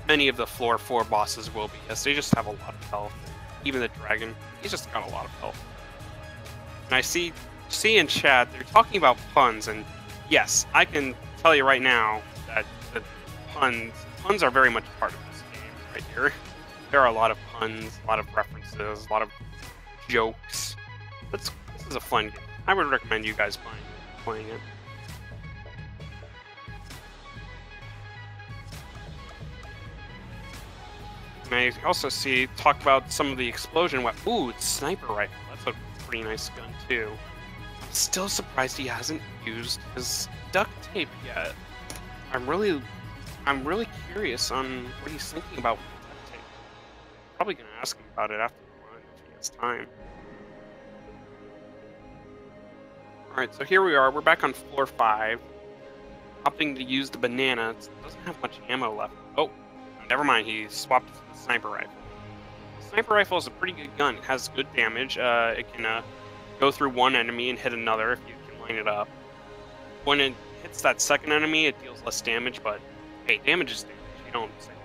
many of the floor 4 bosses will be, as they just have a lot of health. Even the dragon, he's just got a lot of health. And I see in chat they're talking about puns, and yes, I can tell you right now that the puns are very much part of this game right here. There are a lot of puns, a lot of references, a lot of jokes. This is a fun game. I would recommend you guys playing it. And I also talk about some of the explosion weapons. Ooh, it's sniper rifle. That's a pretty nice gun too. I'm still surprised he hasn't used his duct tape yet. I'm really curious on what he's thinking about with duct tape. Probably gonna ask him about it after the run if he has time. Alright, so here we are. We're back on floor 5. Opting to use the banana. It doesn't have much ammo left. Oh, never mind. He swapped it for the sniper rifle. The sniper rifle is a pretty good gun. It has good damage. It can go through one enemy and hit another if you can line it up. When it hits that second enemy, it deals less damage, but hey, damage is damage. You don't say that.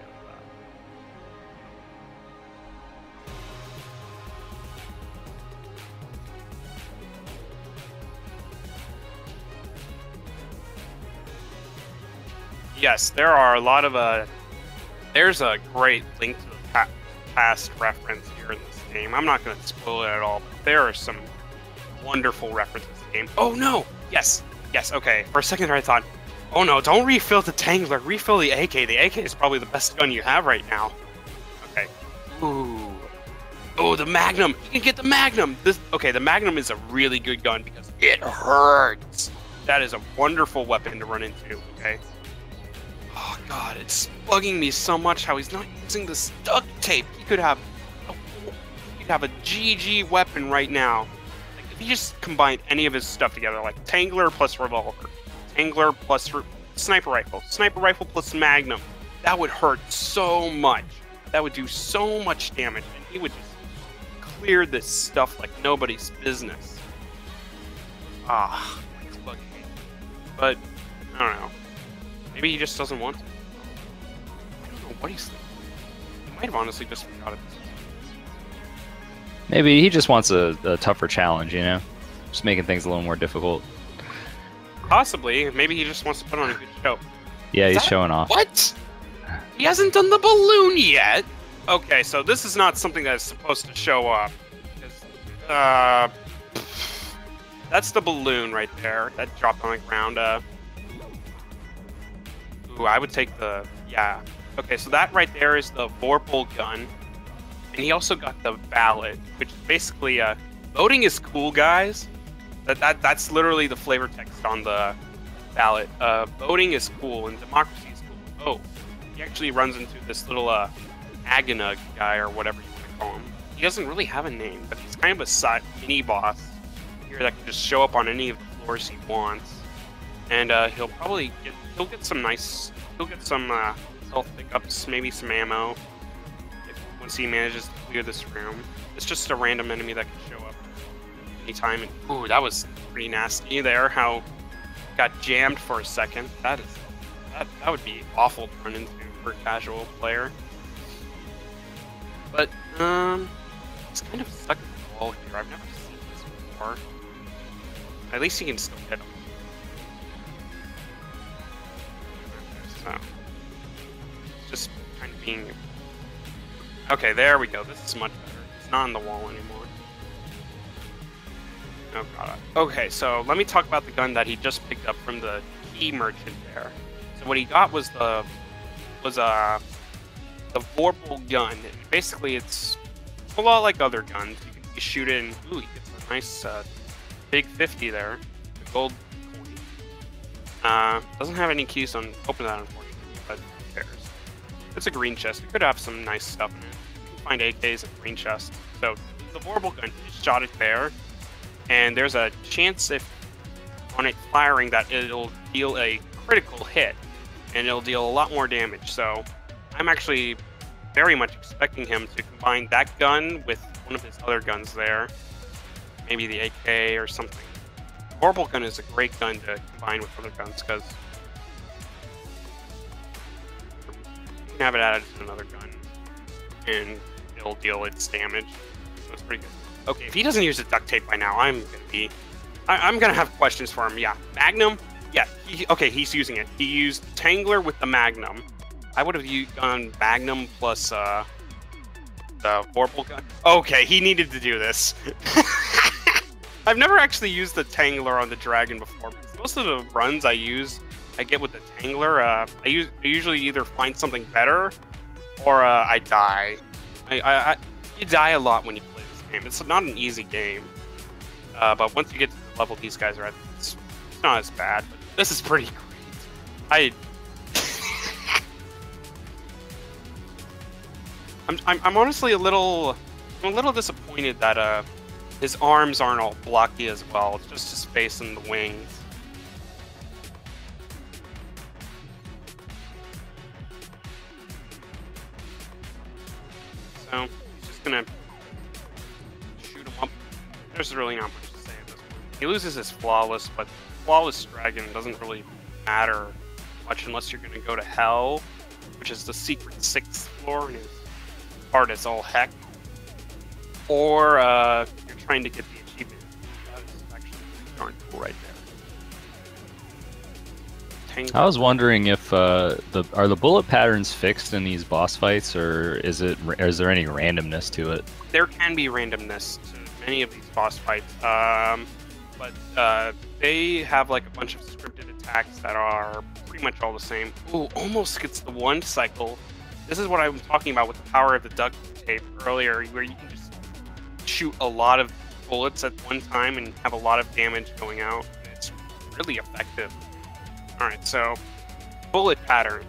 Yes, there are a lot of there's a great link to the past reference here in this game. I'm not going to spoil it at all, but there are some wonderful references to the game. Oh no! Yes, okay. For a second there I thought, oh no, don't refill the Tangler, refill the AK. The AK is probably the best gun you have right now. Okay. Ooh. Oh, the Magnum! You can get the Magnum! Okay, the Magnum is a really good gun because it hurts! That is a wonderful weapon to run into, okay? Oh god, it's bugging me so much how he's not using this duct tape. He could have a GG weapon right now. Like, if he just combined any of his stuff together, like Tangler plus revolver, Tangler plus sniper rifle plus Magnum, that would hurt so much. That would do so much damage, and he would just clear this stuff like nobody's business. Ah, it's bugging me. But I don't know. Maybe he just doesn't want to. I don't know what he's thinking. He might have honestly just forgot it. Maybe he just wants a tougher challenge, you know? Just making things a little more difficult. Possibly. Maybe he just wants to put on a good show. Yeah, he's showing off. What? He hasn't done the balloon yet? Okay, so this is not something that is supposed to show up. That's the balloon right there. That dropped on the ground. Ooh, I would take the... Yeah. Okay, so that right there is the Vorpal gun. And he also got the ballot, which is basically... voting is cool, guys. That's literally the flavor text on the ballot. Voting is cool, and democracy is cool. Oh, he actually runs into this little Agonug guy, or whatever you want to call him. He doesn't really have a name, but he's kind of a mini boss here that can just show up on any of the floors he wants. And he'll probably get some health pickups, maybe some ammo, once he manages to clear this room. It's just a random enemy that can show up. anytime. And, ooh, that was pretty nasty there. How got jammed for a second. That would be awful to run into for a casual player. But he's kind of stuck in the wall here. I've never seen this before. At least he can still hit him. Okay, so just kind of being. Okay, there we go. This is much better. It's not on the wall anymore. Oh god. Okay, so let me talk about the gun that he just picked up from the key merchant there. So what he got was the Vorpal gun. Basically, it's a lot like other guns. You shoot it, and ooh, he gets a nice big 50 there. The gold coin. Doesn't have any keys on open that, unfortunately, but who cares? It's a green chest. It could have some nice stuff in it. You can find AKs in green chests. So the Vorpal gun, he just shot it there. And there's a chance if on it firing that it'll deal a critical hit, and it'll deal a lot more damage. So I'm actually very much expecting him to combine that gun with one of his other guns there, maybe the AK or something. Vorpal gun is a great gun to combine with other guns because you can have it added to another gun, and it'll deal its damage. So it's pretty good. Okay, if he doesn't use the duct tape by now, I'm gonna have questions for him. Yeah, Magnum. Yeah, okay, he's using it. He used Tangler with the Magnum. I would have gone Magnum plus the Vorpal gun. Okay, he needed to do this. I've never actually used the Tangler on the Dragon before. Most of the runs I get with the Tangler. I usually either find something better or I die. You die a lot when you play this game. It's not an easy game, but once you get to the level these guys are at, it's not as bad. But this is pretty great. I'm honestly a little disappointed that his arms aren't all blocky as well. It's just his face and the wings. So he's just gonna shoot him up. There's really not much to say at this point. He loses his flawless, but flawless dragon doesn't really matter much unless you're gonna go to hell, which is the secret 6th floor, and is hard as all heck. Or you're trying to get the achievement. That is actually darn cool right there. I was wondering if are the bullet patterns fixed in these boss fights, or is there any randomness to it? There can be randomness to many of these boss fights, but they have like a bunch of scripted attacks that are pretty much all the same. Ooh, almost gets the one cycle. This is what I was talking about with the power of the duct tape earlier, where you can just shoot a lot of bullets at one time and have a lot of damage going out. It's really effective. Alright, so bullet patterns.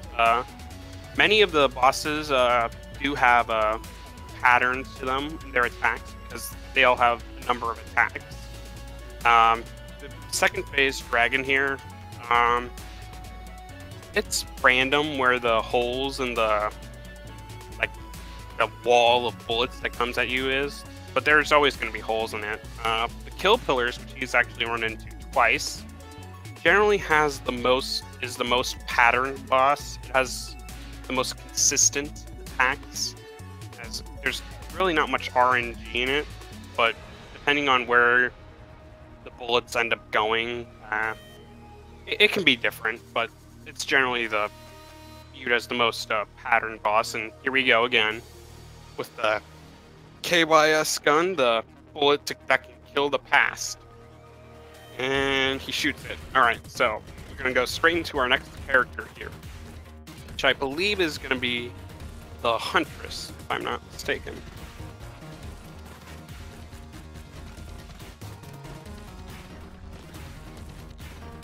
Many of the bosses do have patterns to them in their attacks because they all have a number of attacks. The second phase dragon here, it's random where the holes in the wall of bullets that comes at you is, but there's always going to be holes in it. The kill pillars, which he's actually run into twice, generally is the most patterned boss. It has the most consistent attacks. There's really not much RNG in it, but depending on where the bullets end up going, it can be different, but it's generally viewed as the most patterned boss. And here we go again with the KYS gun, the bullet that can kill the past. And he shoots it. Alright, so we're going to go straight into our next character here, which I believe is going to be the Huntress, if I'm not mistaken.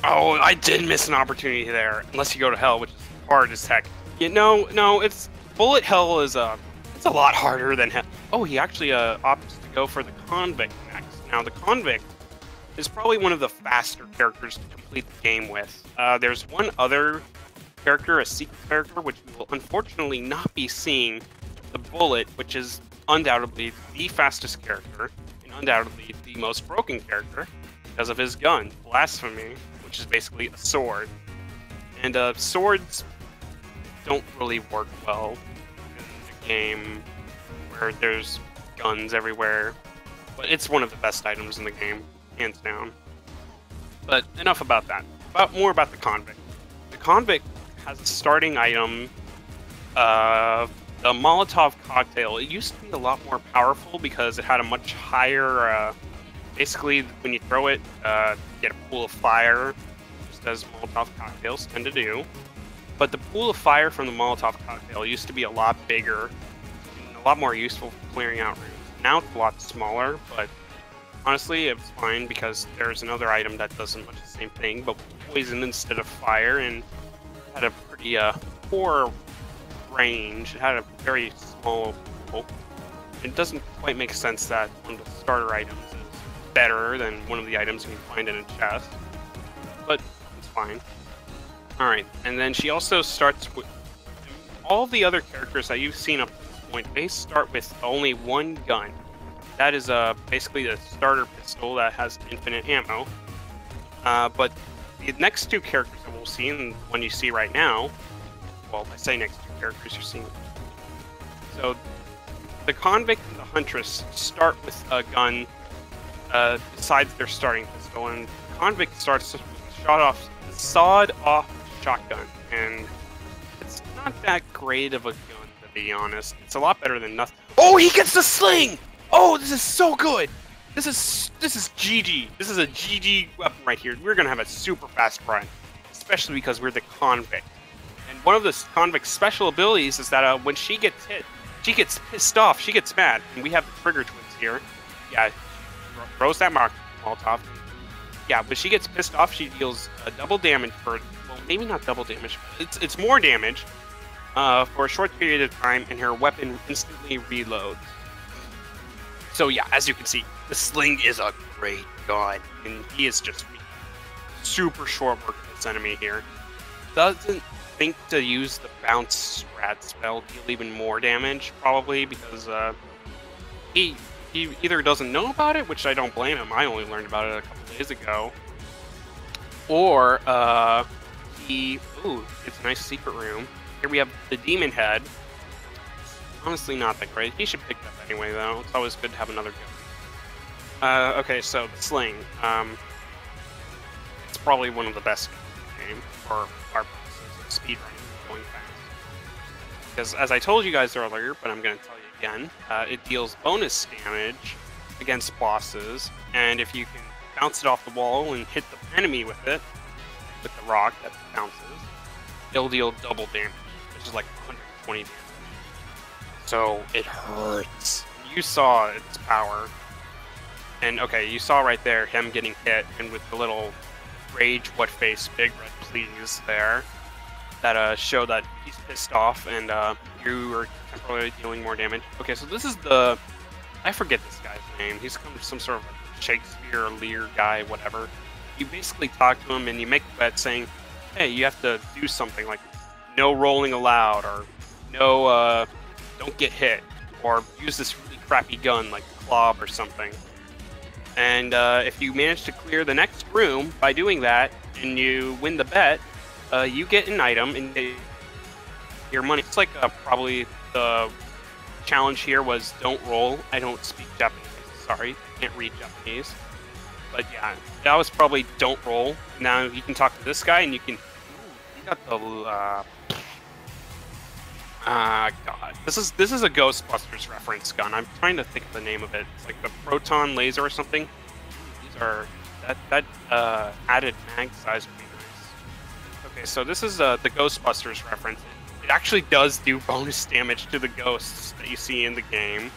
Oh, I did miss an opportunity there, unless you go to hell, which is hard as heck. No, it's bullet hell is it's a lot harder than hell. Oh, he actually opts to go for the Convict next. Now, the Convict is probably one of the faster characters to complete the game with. There's one other character, a secret character, which we will unfortunately not be seeing, the Bullet, which is undoubtedly the fastest character, and undoubtedly the most broken character because of his gun, Blasphemy, which is basically a sword. And swords don't really work well in the game where there's guns everywhere. But it's one of the best items in the game, hands down. But enough about that. More about the Convict. The Convict has a starting item, the Molotov cocktail. It used to be a lot more powerful because it had a much higher, basically when you throw it, you get a pool of fire, just as Molotov cocktails tend to do. But the pool of fire from the Molotov cocktail used to be a lot bigger and a lot more useful for clearing out rooms. Now it's a lot smaller, but honestly, it's fine because there's another item that does much the same thing, but poison instead of fire, and had a pretty poor range. It had a very small pool. It doesn't quite make sense that one of the starter items is better than one of the items you can find in a chest, but it's fine. Alright, and then she also starts with all the other characters that you've seen up to this point. They start with only one gun. That is basically the starter pistol that has infinite ammo. But the next two characters that we'll see, and the one you see right now, well, I say next two characters you're seeing. So the Convict and the Huntress start with a gun besides their starting pistol, and the Convict starts with a sawed-off shotgun, and it's not that great of a gun, to be honest. It's a lot better than nothing. Oh, he gets the sling! Oh, this is so good! This is GG. This is a GG weapon right here. We're gonna have a super fast run, especially because we're the Convict. And one of the Convict's special abilities is that when she gets hit, she gets pissed off. She gets mad, and we have the Trigger Twins here. Yeah, she throws that Molotov. Yeah, but she gets pissed off. She deals double damage for, well, maybe not double damage. It's more damage for a short period of time, and her weapon instantly reloads. So yeah, as you can see, the sling is a great gun, and he is just super short work with this enemy here. Doesn't think to use the bounce strat spell, deal even more damage, probably, because he either doesn't know about it, which I don't blame him, I only learned about it a couple days ago, or ooh, it's a nice secret room. Here we have the Demon Head. Honestly, not that great. He should pick it up anyway, though. It's always good to have another gun. Okay, so the sling. It's probably one of the best guns in the game for our purposes of speedrunning, going fast. Because as I told you guys earlier, but I'm going to tell you again, it deals bonus damage against bosses, and if you can bounce it off the wall and hit the enemy with it, with the rock that bounces, it'll deal double damage, which is like 120 damage. So it hurts. You saw its power. And okay, you saw right there him getting hit, and with the little rage what face big red please there, that show that he's pissed off, and you are temporarily dealing more damage. Okay, so this is the, I forget this guy's name. He's some sort of like Shakespeare or Lear guy, whatever. You basically talk to him and you make a bet saying, hey, you have to do something like no rolling allowed, or no don't get hit, or use this really crappy gun like Club or something. And if you manage to clear the next room by doing that, and you win the bet, you get an item and your money. It's like probably the challenge here was don't roll. I don't speak Japanese, sorry, I can't read Japanese. But yeah, that was probably don't roll. Now you can talk to this guy and you can, you got the God. This is a Ghostbusters reference gun. I'm trying to think of the name of it. It's like the proton laser or something. These are that added mag size would be nice. Okay, so this is the Ghostbusters reference. It actually does do bonus damage to the ghosts that you see in the game,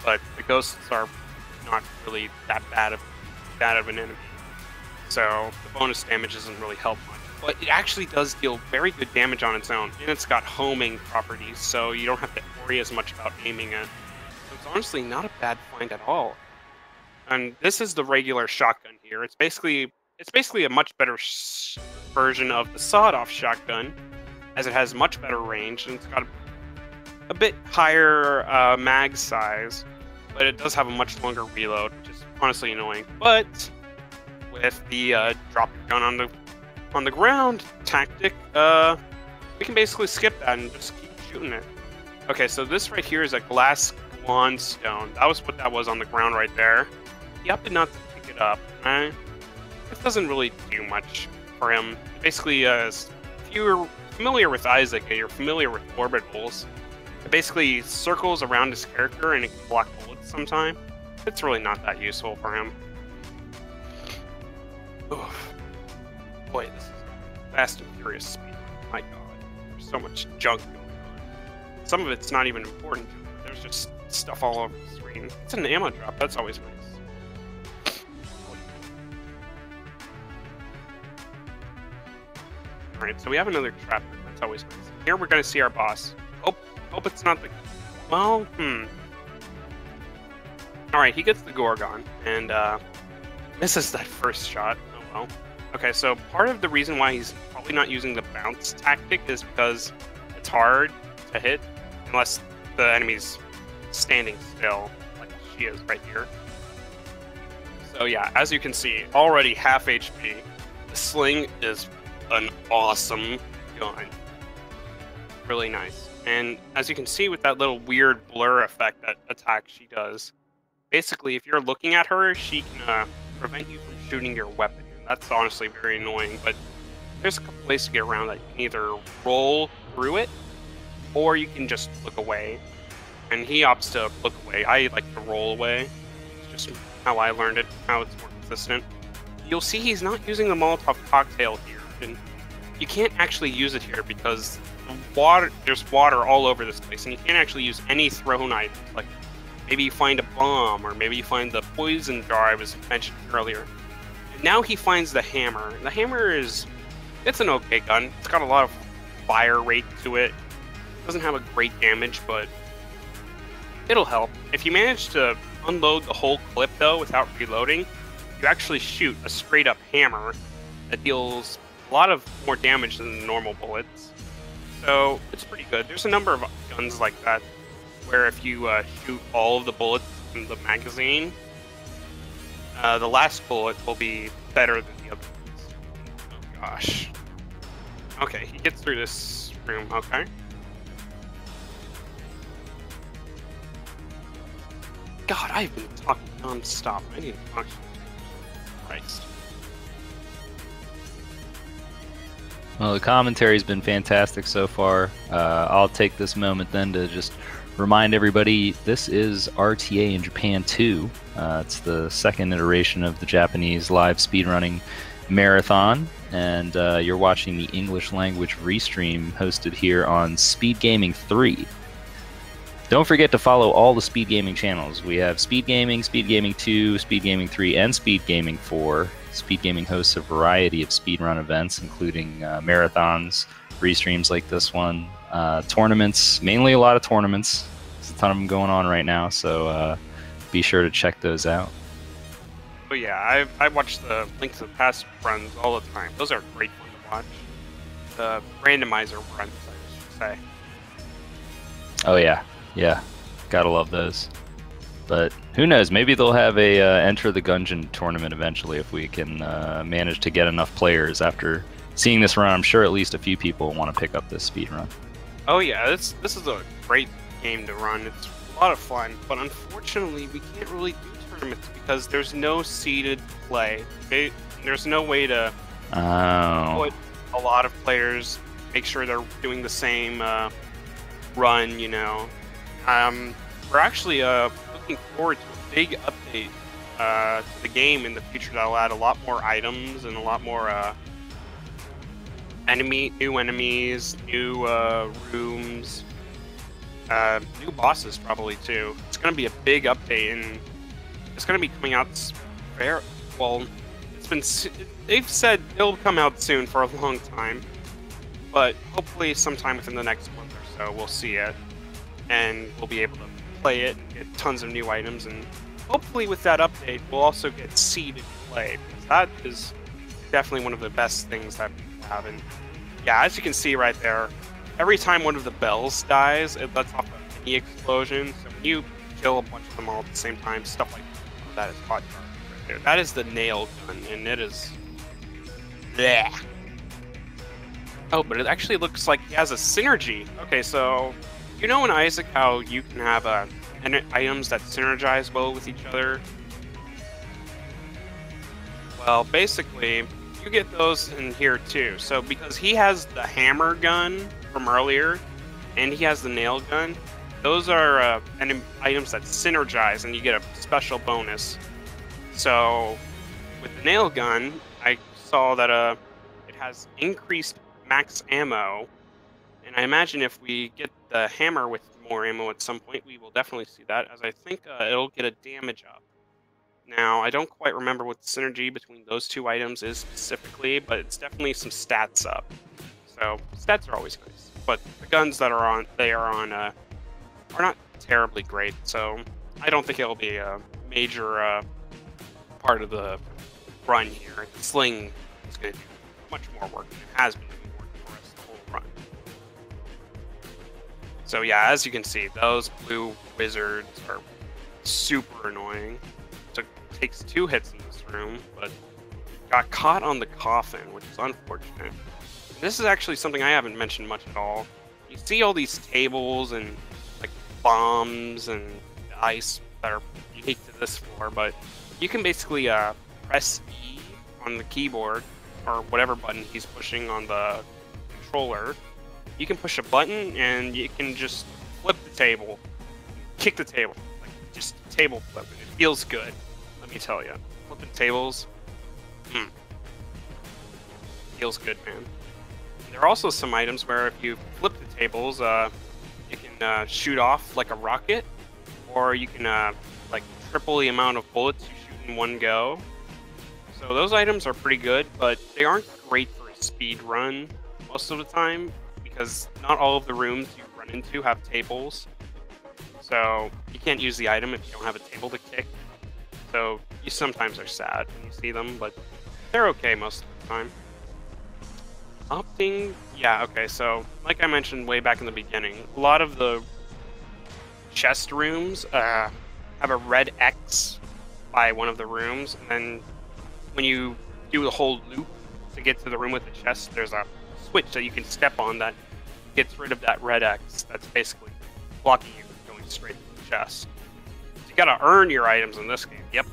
but the ghosts are not really that bad of an enemy. So the bonus damage doesn't really help much. But it actually does deal very good damage on its own, and it's got homing properties, so you don't have to worry as much about aiming it. So it's honestly not a bad find at all. And this is the regular shotgun here. It's basically a much better version of the sawed-off shotgun, as it has much better range, and it's got a bit higher mag size, but it does have a much longer reload, which is honestly annoying. But with the drop your gun on the ground tactic, we can basically skip that and just keep shooting it. Okay, so this right here is a glass wand stone. That was what that was on the ground right there. He opted not to pick it up. It doesn't really do much for him. Basically, if you're familiar with Isaac and you're familiar with orbitals, it basically circles around his character and it can block bullets sometimes. It's really not that useful for him. Oof. Boy, this is fast and furious speed. My god, there's so much junk going on. Some of it's not even important. There's just stuff all over the screen. It's an ammo drop, that's always nice. Alright, so we have another trap. That's always nice. Here we're gonna see our boss. Hope it's not the... Well, Alright, he gets the Gorgon, and misses that first shot. Oh well. Okay, so part of the reason why he's probably not using the bounce tactic is because it's hard to hit unless the enemy's standing still, like she is right here. So yeah, as you can see, already half HP. The sling is an awesome gun. Really nice. And as you can see with that little weird blur effect that attack she does, basically if you're looking at her, she can prevent you from shooting your weapon. That's honestly very annoying, but there's a couple ways to get around that. You can either roll through it, or you can just look away. And he opts to look away. I like to roll away. It's just how I learned it, how it's more consistent. You'll see he's not using the Molotov cocktail here, and you can't actually use it here because there's water all over this place, and you can't actually use any thrown items. Like maybe you find a bomb, or maybe you find the poison jar I was mentioned earlier. And now he finds the hammer. The hammer it's an okay gun. It's got a lot of fire rate to it. It doesn't have a great damage, but it'll help. If you manage to unload the whole clip though without reloading, you actually shoot a straight up hammer that deals a lot of more damage than the normal bullets. So it's pretty good. There's a number of guns like that where if you shoot all of the bullets in the magazine, the last bullet will be better than the other ones. Oh gosh. Okay, he gets through this room, okay. God, I've been talking non-stop. I need to talk to you. Christ. Well, the commentary's been fantastic so far. I'll take this moment then to just remind everybody this is RTA in Japan 2. It's the second iteration of the Japanese live speedrunning marathon, and you're watching the English language restream hosted here on Speed Gaming 3. Don't forget to follow all the Speed Gaming channels. We have Speed Gaming, Speed Gaming 2, Speed Gaming 3, and Speed Gaming 4. Speed Gaming hosts a variety of speedrun events, including marathons, restreams like this one, tournaments, mainly a lot of tournaments. There's a ton of them going on right now, so be sure to check those out. Oh yeah, I watch the Links of Past runs all the time. Those are great fun to watch. The randomizer runs, I should say. Oh yeah, yeah, gotta love those. But who knows, maybe they'll have a Enter the Gungeon tournament eventually if we can manage to get enough players. After seeing this run, I'm sure at least a few people want to pick up this speed run. Oh yeah, this is a great game to run. It's a lot of fun, but unfortunately we can't really do tournaments because there's no seeded play. There's no way to put a lot of players, make sure they're doing the same run, you know. We're actually looking forward to a big update to the game in the future that'll add a lot more items and a lot more new enemies, new rooms, new bosses probably too. It's going to be a big update, and it's going to be coming out well. They've said it'll come out soon for a long time, but hopefully sometime within the next month or so we'll see it, and we'll be able to play it and get tons of new items, and hopefully with that update we'll also get seeded play, because that is definitely one of the best things that we have. And yeah, as you can see right there, every time one of the bells dies, it lets off a mini explosion. So when you kill a bunch of them all at the same time, stuff like that is hot garbage. there. That is the nail gun, and it is... Bleh. Oh, but it actually looks like he has a synergy. Okay, so you know in Isaac how you can have items that synergize well with each other? Well, basically, you get those in here too. So because he has the hammer gun from earlier, and he has the nail gun, those are items that synergize, and you get a special bonus. So with the nail gun, I saw that it has increased max ammo, and I imagine if we get the hammer with more ammo at some point, we will definitely see that, as I think it'll get a damage up. Now, I don't quite remember what the synergy between those two items is specifically, but it's definitely some stats up. So stats are always nice, but the guns that are not terribly great. So I don't think it'll be a major part of the run here. The sling is going to do much more work than it has been doing work for us the whole run. So yeah, as you can see, those blue wizards are super annoying. So it takes 2 hits in this room, but got caught on the coffin, which is unfortunate. And this is actually something I haven't mentioned much at all. You see all these tables and like bombs and ice that are unique to this floor, but you can basically press E on the keyboard or whatever button he's pushing on the controller. You can push a button and you can just flip the table, kick the table, like just table flip. It feels good, let me tell you. Flipping tables, feels good, man. There are also some items where if you flip the tables, you can shoot off like a rocket, or you can like triple the amount of bullets you shoot in one go. So those items are pretty good, but they aren't great for a speed run most of the time, because not all of the rooms you run into have tables. So you can't use the item if you don't have a table to kick. So you sometimes are sad when you see them, but they're okay most of the time. Yeah, okay, so like I mentioned way back in the beginning, a lot of the chest rooms have a red X by one of the rooms, and then when you do the whole loop to get to the room with the chest, there's a switch that you can step on that gets rid of that red X that's basically blocking you from going straight to the chest. So you gotta earn your items in this game, yep.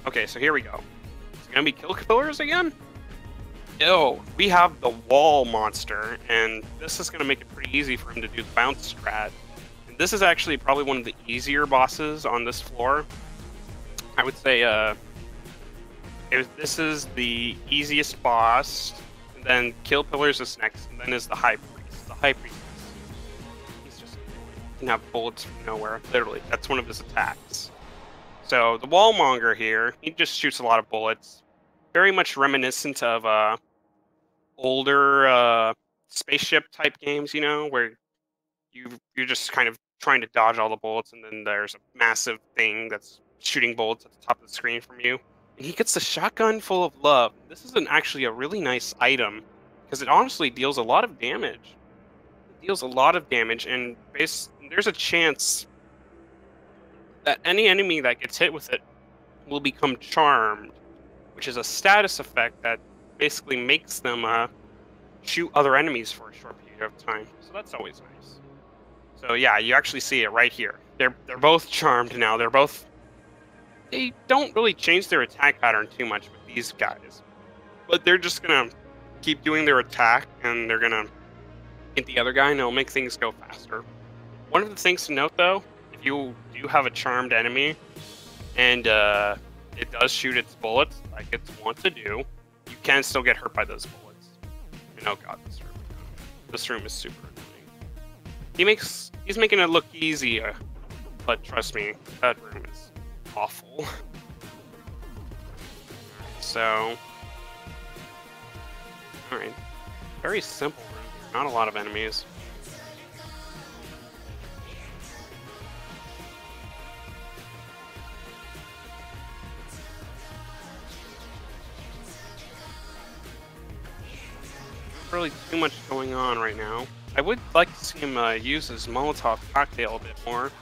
Okay, so here we go. It's gonna be kill killers again? No, we have the wall monster, and this is going to make it pretty easy for him to do the bounce strat. And this is actually probably one of the easier bosses on this floor. I would say this is the easiest boss, and then kill pillars is next, and then is the high priest. The high priest, he's just he can have bullets from nowhere, literally. That's one of his attacks. So the wallmonger here, he just shoots a lot of bullets. Very much reminiscent of older spaceship type games, you know, where you're just kind of trying to dodge all the bullets, and then there's a massive thing that's shooting bullets at the top of the screen from you. And he gets the shotgun full of love. This is actually a really nice item, because it honestly deals a lot of damage. It deals a lot of damage, and there's a chance that any enemy that gets hit with it will become charmed, which is a status effect that basically makes them shoot other enemies for a short period of time. So that's always nice. So yeah, you actually see it right here. They're both charmed now. They don't really change their attack pattern too much with these guys, but they're just gonna keep doing their attack, and they're gonna hit the other guy, and it'll make things go faster. One of the things to note, though, if you do have a charmed enemy, and it does shoot its bullets like it's wont to do, you can still get hurt by those bullets. And oh god, this room is super annoying. He's making it look easier, but trust me, that room is awful. So, alright, very simple room, not a lot of enemies. Really too much going on right now. I would like to see him use his Molotov cocktail a bit more.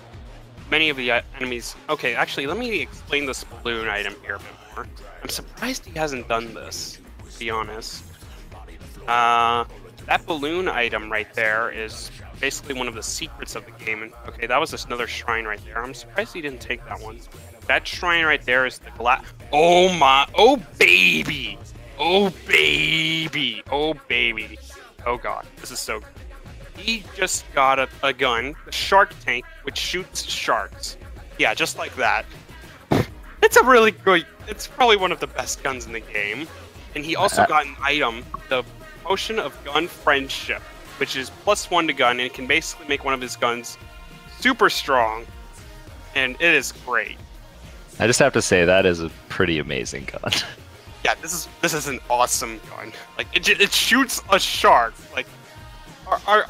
many of the enemies... Okay, actually, let me explain this balloon item here a bit more. I'm surprised he hasn't done this, to be honest. That balloon item right there is basically one of the secrets of the game. And, okay, that was just another shrine right there. I'm surprised he didn't take that one. That shrine right there is the glass... Oh my... Oh, baby! Oh, baby! Oh, baby! Oh, God. This is so good. He just got a gun, the shark tank, which shoots sharks. Yeah, just like that. It's a really good... It's probably one of the best guns in the game. And he also got an item, the Potion of Gun Friendship, which is +1 to gun, and it can basically make one of his guns super strong. And it is great. I just have to say, that is a pretty amazing gun. Yeah, this is an awesome gun. Like, it shoots a shark. Like, I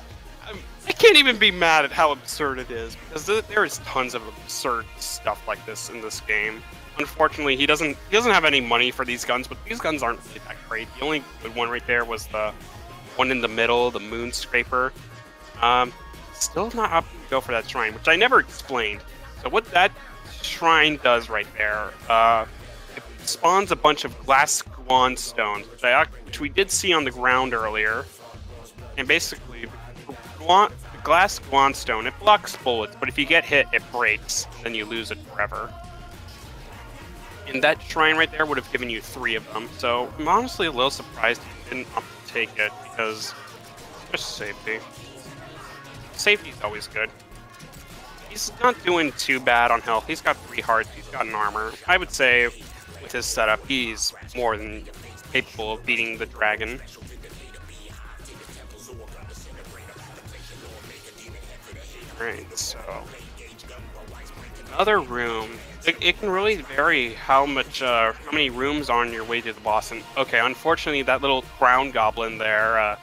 can't even be mad at how absurd it is, because there is tons of absurd stuff like this in this game. Unfortunately, he doesn't have any money for these guns, but these guns aren't really that great. The only good one right there was the one in the middle, the Moon Scraper. Still not up to go for that shrine, which I never explained. So what that shrine does right there, it spawns a bunch of glass Guan stones, which we did see on the ground earlier. And basically, the glass Guan stone, it blocks bullets, but if you get hit, it breaks, and then you lose it forever. And that shrine right there would have given you 3 of them, so I'm honestly a little surprised he didn't opt to take it, because just safety. Safety's always good. He's not doing too bad on health. He's got 3 hearts, he's got an armor. I would say, with his setup, he's more than capable of beating the dragon. Alright, so... Another room. It can really vary how many rooms are on your way to the boss. And okay, unfortunately, that little crown goblin there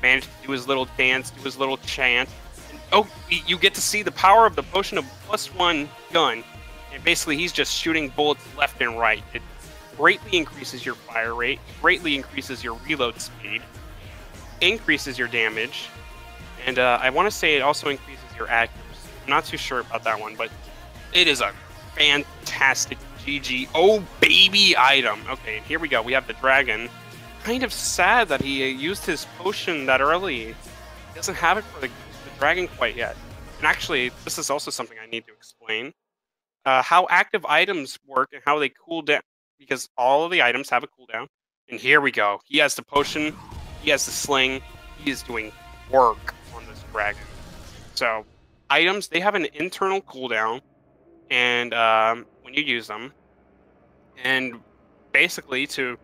managed to do his little dance, do his little chant. And, oh, you get to see the power of the potion of +1 gun. And basically, he's just shooting bullets left and right. It greatly increases your fire rate, greatly increases your reload speed, increases your damage, and I want to say it also increases your accuracy. I'm not too sure about that one, but it is a fantastic GG. Oh, baby item. Okay, and here we go. We have the dragon. Kind of sad that he used his potion that early. He doesn't have it for the dragon quite yet. And actually, this is also something I need to explain. How active items work and how they cool down. Because all of the items have a cooldown. And here we go. He has the potion. He has the sling. He is doing work on this dragon. So, items, they have an internal cooldown. And when you use them, and basically to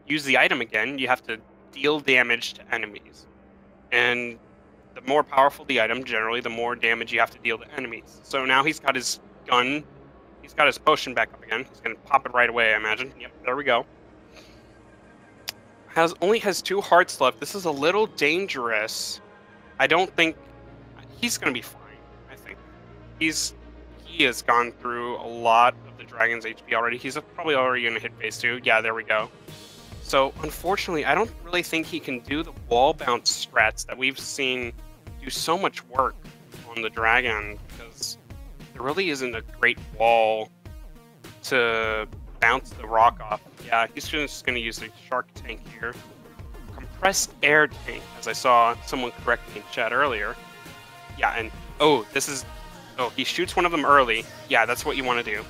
use the item again, you have to deal damage to enemies. And the more powerful the item, generally, the more damage you have to deal to enemies. So now he's got his gun, he's got his potion back up again. He's going to pop it right away, I imagine. Yep, there we go. Only has 2 hearts left. This is a little dangerous. I don't think... He's going to be fine, I think. He has gone through a lot of the dragon's HP already. He's probably already going to hit phase 2. Yeah, there we go. So, unfortunately, I don't really think he can do the wall bounce strats that we've seen do so much work on the dragon, because there really isn't a great wall to bounce the rock off. Yeah, he's just going to use the shark tank here. Compressed air tank, as I saw someone correct me in chat earlier. Yeah, and oh, this is... Oh, he shoots one of them early. Yeah, that's what you want to do.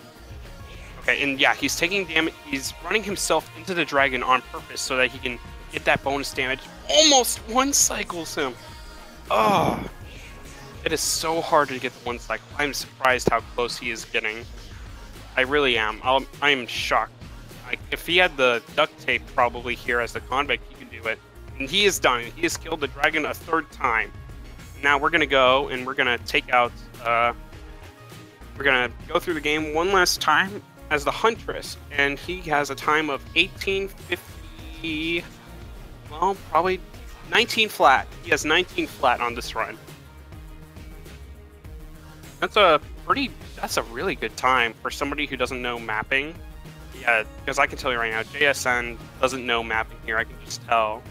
Okay, and yeah, he's taking damage. He's running himself into the dragon on purpose so that he can get that bonus damage. Almost one cycles him. Oh, it is so hard to get the 1 cycle. I'm surprised how close he is getting. I really am. I am shocked. If he had the duct tape probably here as the convict, he could do it. And he is done. He has killed the dragon a 3rd time. Now we're going to go and we're going to take out... we're going to go through the game one last time as the Huntress. And he has a time of 1850... Well, probably 19 flat. He has 19 flat on this run. That's a really good time for somebody who doesn't know mapping. Yeah, because I can tell you right now, JSN doesn't know mapping here. I can just tell.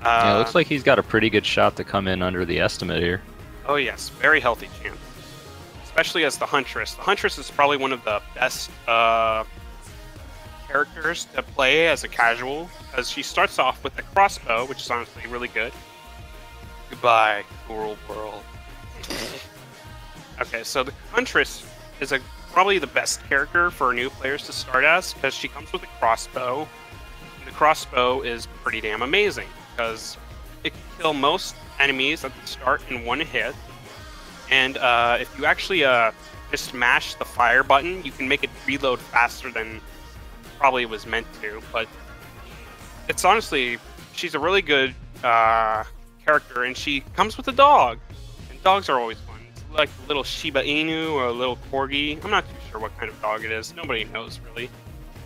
Yeah, it looks like he's got a pretty good shot to come in under the estimate here. Oh yes, very healthy chance. especially as the Huntress. The Huntress is probably one of the best characters to play as a casual, because she starts off with the crossbow, which is honestly really good. Goodbye, cruel world. Okay, so the Huntress is probably the best character for new players to start as, because she comes with a crossbow. And the crossbow is pretty damn amazing, because it can kill most enemies at the start in one hit. And if you actually just mash the fire button, you can make it reload faster than probably was meant to. But it's honestly, she's a really good character, and she comes with a dog. And dogs are always fun. It's like a little Shiba Inu or a little Corgi. I'm not too sure what kind of dog it is. Nobody knows really.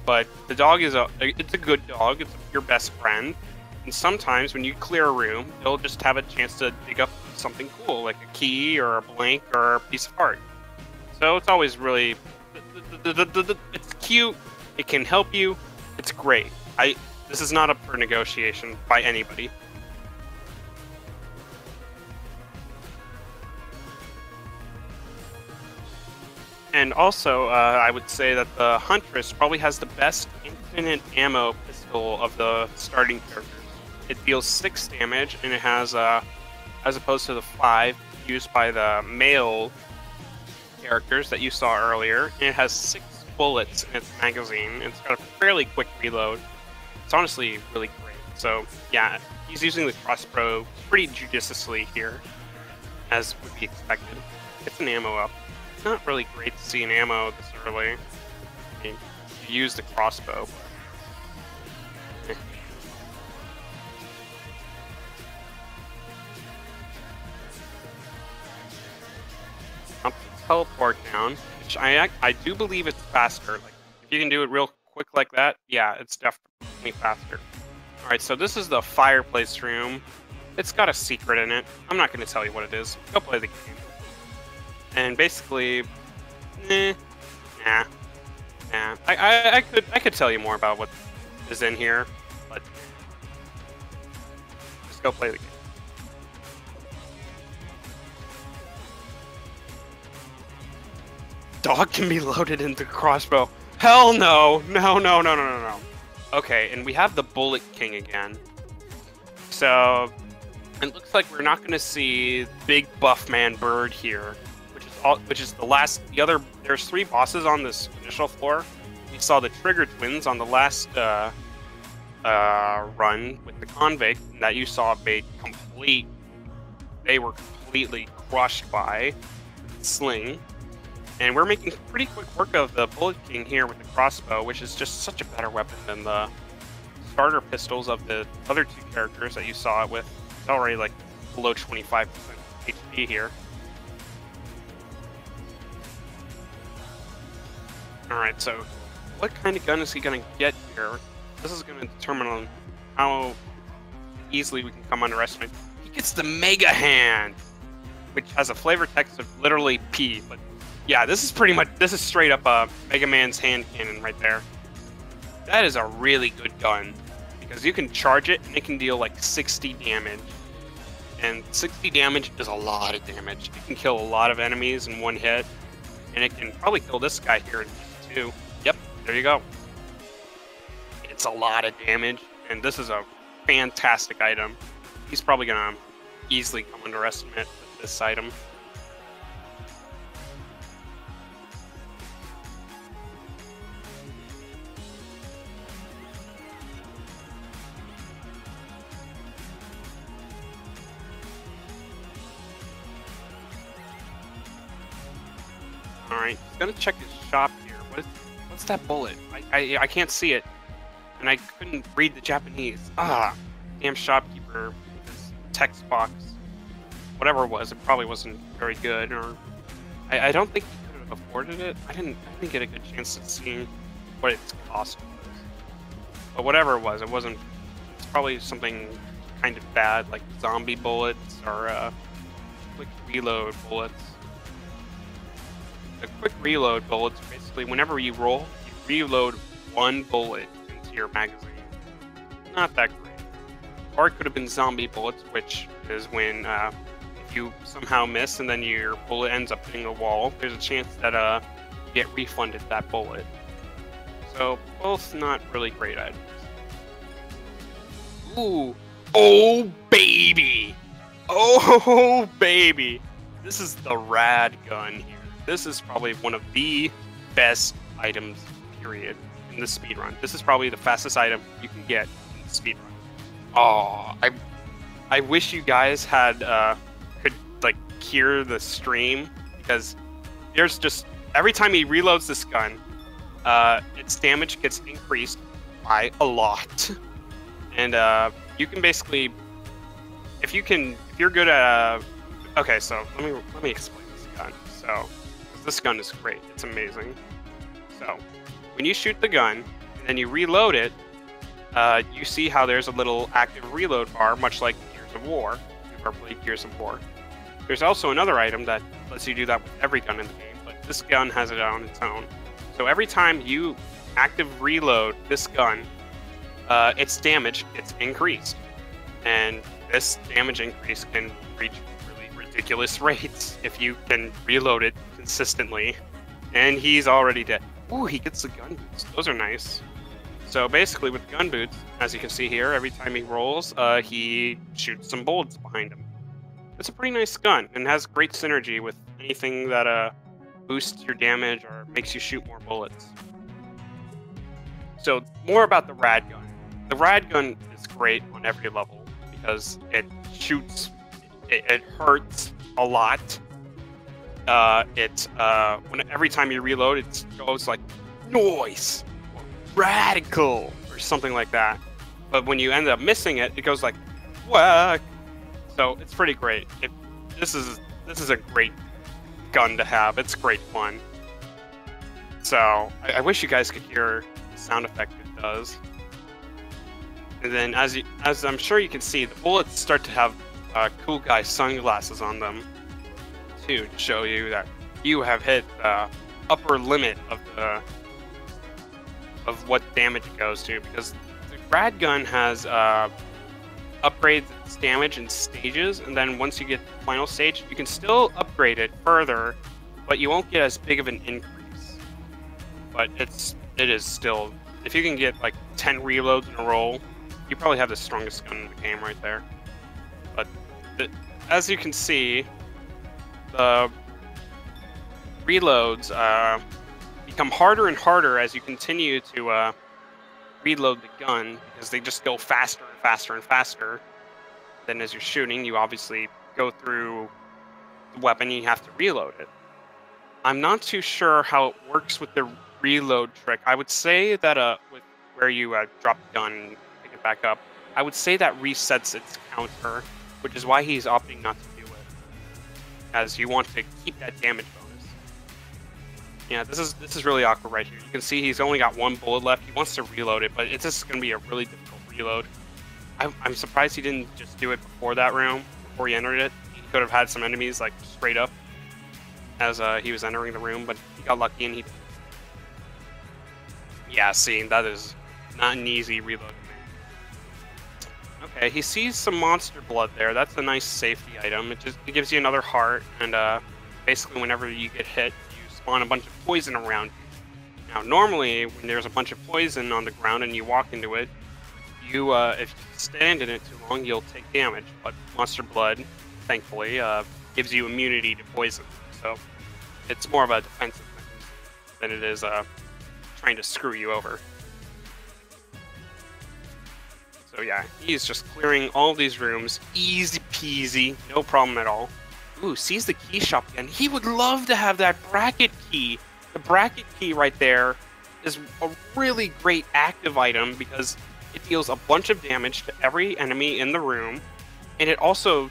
But the dog is it's a good dog. It's your best friend. And sometimes when you clear a room, you'll just have a chance to dig up something cool, like a key or a blank or a piece of art. So it's always really, it's cute. It can help you. It's great. This is not up for negotiation by anybody. And also, I would say that the Huntress probably has the best infinite ammo pistol of the starting characters. It deals 6 damage, and it has, as opposed to the 5 used by the male characters that you saw earlier, and it has 6 bullets in its magazine, and it's got a fairly quick reload. It's honestly really great. So, yeah, he's using the crossbow pretty judiciously here, as would be expected. It's an ammo up. It's not really great to see an ammo this early. I mean, you use the crossbow, but... teleport down, which I do believe it's faster. Like, if you can do it real quick like that, yeah, it's definitely faster. Alright, so this is the fireplace room. It's got a secret in it. I'm not going to tell you what it is. Go play the game. And basically, nah. I could tell you more about what is in here, but just go play the game. Dog can be loaded into crossbow. Hell no! No. Okay, and we have the Bullet King again. So it looks like we're not going to see Big Buff Man Bird here, which is the last. There's 3 bosses on this initial floor. We saw the Trigger Twins on the last run with the Convict that you saw made complete. They were completely crushed by Sling. And we're making pretty quick work of the Bullet King here with the crossbow, which is just such a better weapon than the starter pistols of the other 2 characters that you saw it with. It's already like below 25% HP here. Alright, so what kind of gun is he going to get here? This is going to determine on how easily we can come underestimate. He gets the Mega Hand, which has a flavor text of literally P, but yeah, this is straight up Mega Man's hand cannon right there. That is a really good gun, because you can charge it and it can deal like 60 damage. And 60 damage is a lot of damage. It can kill a lot of enemies in one hit, and it can probably kill this guy here in just 2. Yep, there you go. It's a lot of damage, and this is a fantastic item. He's probably gonna easily come underestimate with this item. Alright, he's gonna check his shop here. What's that bullet? I can't see it. And I couldn't read the Japanese. Ah, damn shopkeeper with his text box. Whatever it was, it probably wasn't very good, or I don't think he could have afforded it. I didn't get a good chance to see what its cost was. But whatever it was, it's probably something kind of bad, like zombie bullets or quick reload bullets. The quick reload bullets, basically, whenever you roll, you reload 1 bullet into your magazine. Not that great. Or it could have been zombie bullets, which is when if you somehow miss and then your bullet ends up hitting a wall, there's a chance that you get refunded that bullet. So both not really great items. Ooh, oh baby, oh baby, this is the rad gun here. This is probably one of the best items, period, in the speedrun. This is probably the fastest item you can get in the speedrun. Oh, I wish you guys had could like hear the stream, because there's just every time he reloads this gun, its damage gets increased by a lot, and you can basically, if you're good at okay, so let me explain this gun. So this gun is great, it's amazing. So when you shoot the gun and then you reload it, you see how there's a little active reload bar, much like Gears of War. If you've ever played Gears of War. There's also another item that lets you do that with every gun in the game, but this gun has it on its own. So every time you active reload this gun, its damage gets increased. And this damage increase can reach really ridiculous rates if you can reload it consistently. And he's already dead. Ooh, he gets the gun boots. Those are nice. So basically with gun boots, as you can see here, every time he rolls, he shoots some bullets behind him. It's a pretty nice gun and has great synergy with anything that boosts your damage or makes you shoot more bullets. So more about the rad gun. The rad gun is great on every level because it shoots, it hurts a lot. Every time you reload, it goes like noise, or radical, or something like that. But when you end up missing it, it goes like whack. So it's pretty great. This is a great gun to have. It's great fun. So I wish you guys could hear the sound effect it does. And then as I'm sure you can see, the bullets start to have cool guy sunglasses on them too, to show you that you have hit the upper limit of what damage it goes to, because the rad gun has upgrades its damage in stages, and then once you get to the final stage, you can still upgrade it further, but you won't get as big of an increase. But it is still, if you can get like 10 reloads in a row, you probably have the strongest gun in the game right there. But as you can see, the reloads become harder and harder as you continue to reload the gun, because they just go faster and faster and faster. Then as you're shooting, you obviously go through the weapon and you have to reload it. I'm not too sure how it works with the reload trick. I would say that with where you drop the gun and pick it back up, I would say that resets its counter, which is why he's opting not to do it, as you want to keep that damage bonus. Yeah, this is really awkward right here. You can see he's only got one bullet left. He wants to reload it, but it's just going to be a really difficult reload. I'm surprised he didn't just do it before that room, before he entered it. He could have had some enemies like straight up as he was entering the room, but he got lucky and he... Yeah, see, that is not an easy reload. Okay, he sees some monster blood there. That's a nice safety item. It gives you another heart, and basically whenever you get hit, you spawn a bunch of poison around you. Now, normally, when there's a bunch of poison on the ground and you walk into it, if you stand in it too long, you'll take damage. But monster blood, thankfully, gives you immunity to poison. So it's more of a defensive mechanism than it is trying to screw you over. So yeah, he's just clearing all of these rooms, easy peasy, no problem at all. Ooh, sees the key shop again. He would love to have that bracket key. The bracket key right there is a really great active item because it deals a bunch of damage to every enemy in the room, and it also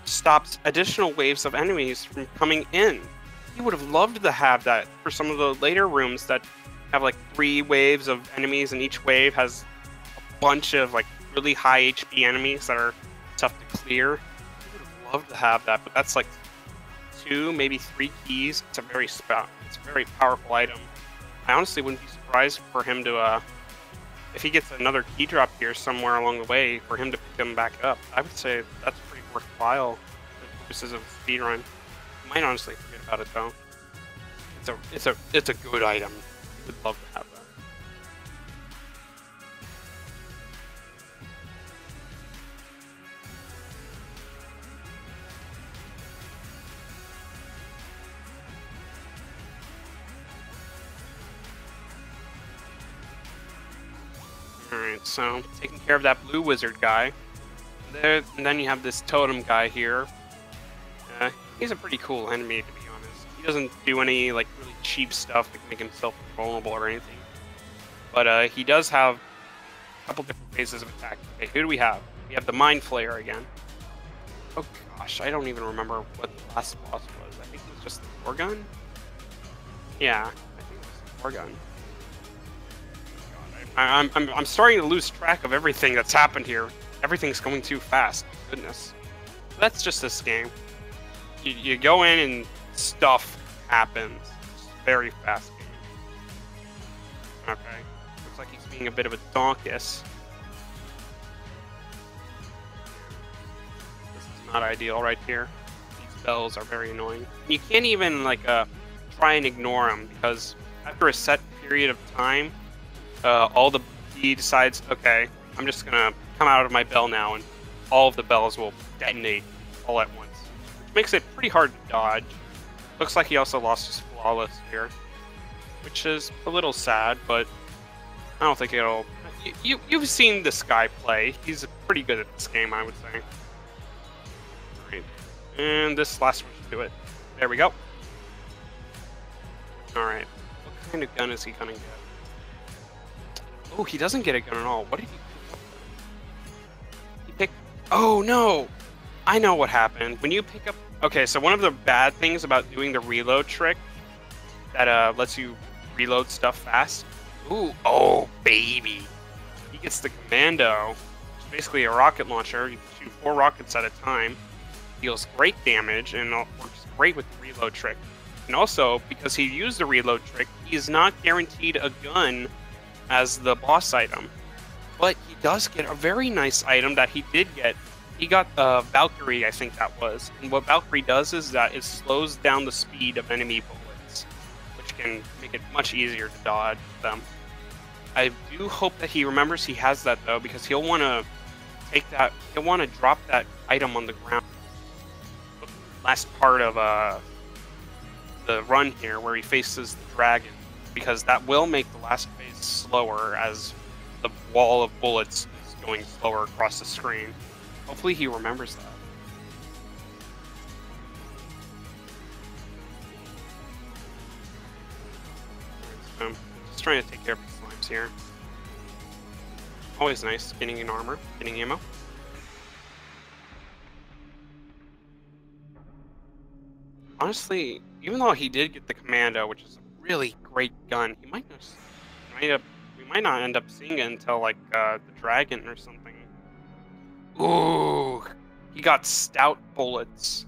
stops additional waves of enemies from coming in. He would have loved to have that for some of the later rooms that have like 3 waves of enemies, and each wave has bunch of like really high HP enemies that are tough to clear. I would have loved to have that, but that's like 2, maybe 3 keys. It's a very powerful item. I honestly wouldn't be surprised for him to, if he gets another key drop here somewhere along the way, for him to pick them back up. I would say that's pretty worthwhile purposes of speed run. You might honestly forget about it though. It's a good item. Would love to have that. Alright, so taking care of that blue wizard guy. There, and then you have this totem guy here. He's a pretty cool enemy, to be honest. He doesn't do any like really cheap stuff to make himself vulnerable or anything. But he does have a couple different phases of attack. Okay, who do we have? We have the Mind Flayer again. Oh gosh, I don't even remember what the last boss was. I think it was just the Gorgon? Yeah, I think it was the Gorgon. I'm starting to lose track of everything that's happened here. Everything's going too fast. Goodness. That's just this game. You go in and stuff happens. It's a very fast game. Okay. Looks like he's being a bit of a donkus. This is not ideal right here. These bells are very annoying. You can't even like try and ignore them because after a set period of time, he decides, okay, I'm just gonna come out of my bell now, and all of the bells will detonate all at once, which makes it pretty hard to dodge. Looks like he also lost his flawless here, which is a little sad, but I don't think it'll. You've seen this guy play. He's pretty good at this game, I would say. Right. And this last one should do it. There we go. All right. What kind of gun is he gonna get? Oh, he doesn't get a gun at all. What did he pick up? He picked... Oh, no! I know what happened. When you pick up... Okay, so one of the bad things about doing the reload trick that lets you reload stuff fast... Ooh, oh, baby! He gets the Commando, which is basically a rocket launcher. You can shoot 4 rockets at a time. Deals great damage, and works great with the reload trick. And also, because he used the reload trick, he is not guaranteed a gun as the boss item, but he does get a very nice item that he did get. He got Valkyrie, I think that was, and what Valkyrie does is that it slows down the speed of enemy bullets, which can make it much easier to dodge them. I do hope that he remembers he has that though, because he'll want to take that, he'll want to drop that item on the ground. Last part of the run here, where he faces the dragon, because that will make the last phase slower as the wall of bullets is going slower across the screen. Hopefully he remembers that. So, just trying to take care of the slimes here. Always nice getting in armor, getting ammo. Honestly, even though he did get the Commando, which is a really great gun, he might just we might not end up seeing it until like the dragon or something. Ooh, he got stout bullets,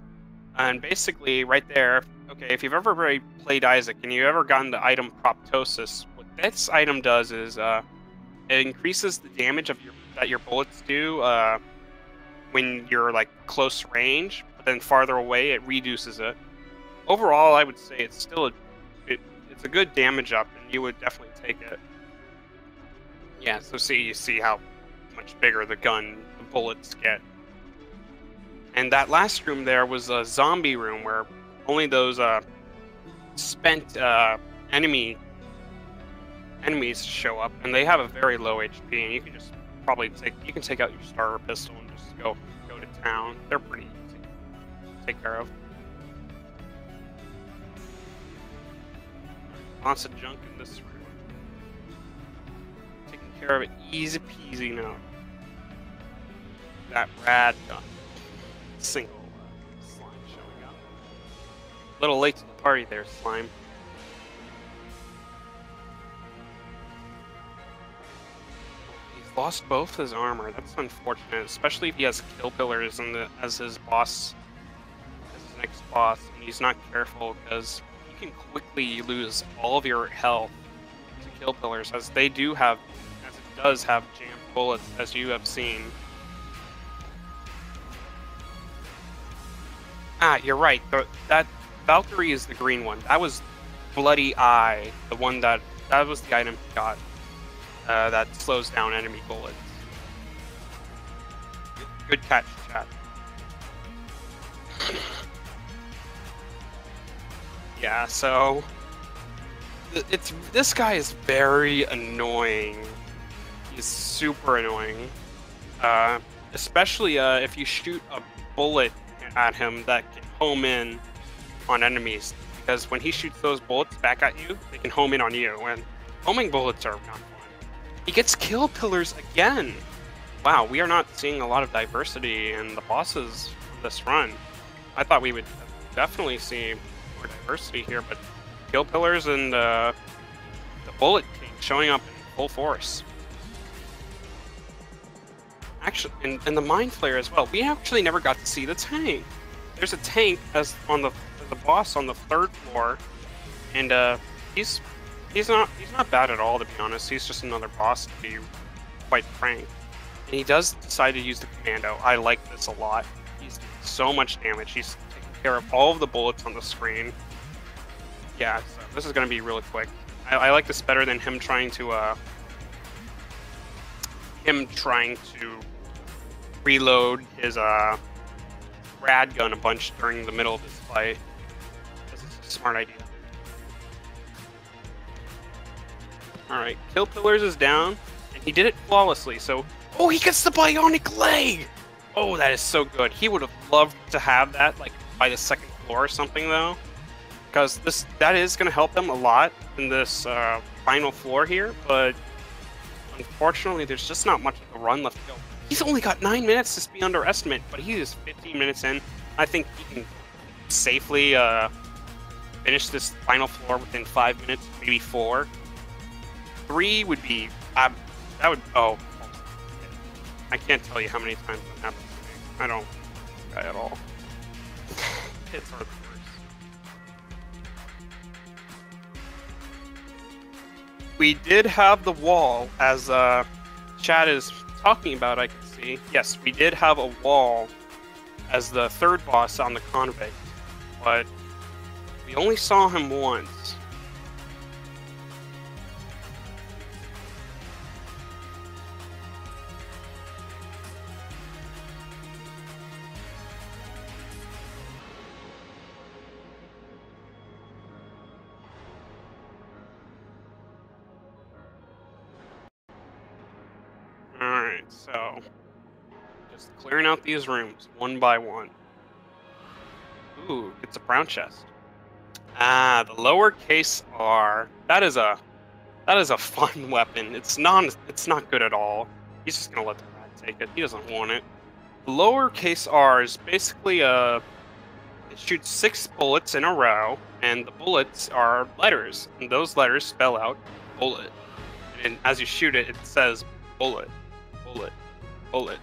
and basically right there. Okay, if you've ever played Isaac and you've ever gotten the item Proptosis, what this item does is it increases the damage of that your bullets do when you're like close range, but then farther away it reduces it. Overall, I would say it's still it's a good damage up, and you would definitely take it. Yeah, so you see how much bigger the bullets get. And that last room there was a zombie room where only those spent enemies show up, and they have a very low HP, and you can just probably take out your starter pistol and just go to town. They're pretty easy to take care of. Lots of junk in this room. Taking care of it easy peasy now. That rad gun. Single slime showing up. A little late to the party there, slime. He's lost both his armor. That's unfortunate, especially if he has kill pillars as his boss, as his next boss, and he's not careful, because you can quickly lose all of your health to kill pillars, as they do have, as it does have jammed bullets, as you have seen. Ah, you're right. That Valkyrie is the green one. That was Bloody Eye, the one that was the item he got. That slows down enemy bullets. Good catch, chat. Yeah, so this guy is very annoying. He's super annoying, especially if you shoot a bullet at him that can home in on enemies. Because when he shoots those bullets back at you, they can home in on you, and homing bullets are not fun. He gets kill pillars again. Wow, we are not seeing a lot of diversity in the bosses this run. I thought we would definitely see more diversity here, but kill pillars and the bullet king showing up in full force. Actually, and the mind flayer as well. We actually never got to see the tank. There's a tank as the boss on the 3rd floor, and he's not bad at all, to be honest. He's just another boss, to be quite frank. And he does decide to use the commando. I like this a lot. He's doing so much damage. He's taking care of all of the bullets on the screen. Yeah, so this is going to be really quick. I like this better than him trying to reload his rad gun a bunch during the middle of this fight. This is a smart idea. Alright, kill pillars is down, and he did it flawlessly, so... Oh, he gets the bionic leg! Oh, that is so good. He would have loved to have that, like, by the 2nd floor or something, though. Because that is going to help them a lot in this final floor here, but unfortunately, there's just not much of a run left to go. He's only got 9 minutes to be underestimate, but he is 15 minutes in. I think he can safely finish this final floor within 5 minutes, maybe 4. 3 would be... that would... Oh. I can't tell you how many times that happens to me. I don't like this guy at all. Hits are the worst. We did have the wall, as Chad is talking about, I can see. Yes, we did have a wall as the 3rd boss on the Convict, but we only saw him once. Alright, so just clearing out these rooms one by one. Ooh, it's a brown chest. Ah, the lowercase r. That is a fun weapon. It's not good at all. He's just gonna let the rat take it. He doesn't want it. The lowercase r is basically it shoots 6 bullets in a row, and the bullets are letters, and those letters spell out bullet. And as you shoot it, it says bullet. Bullet. Bullet.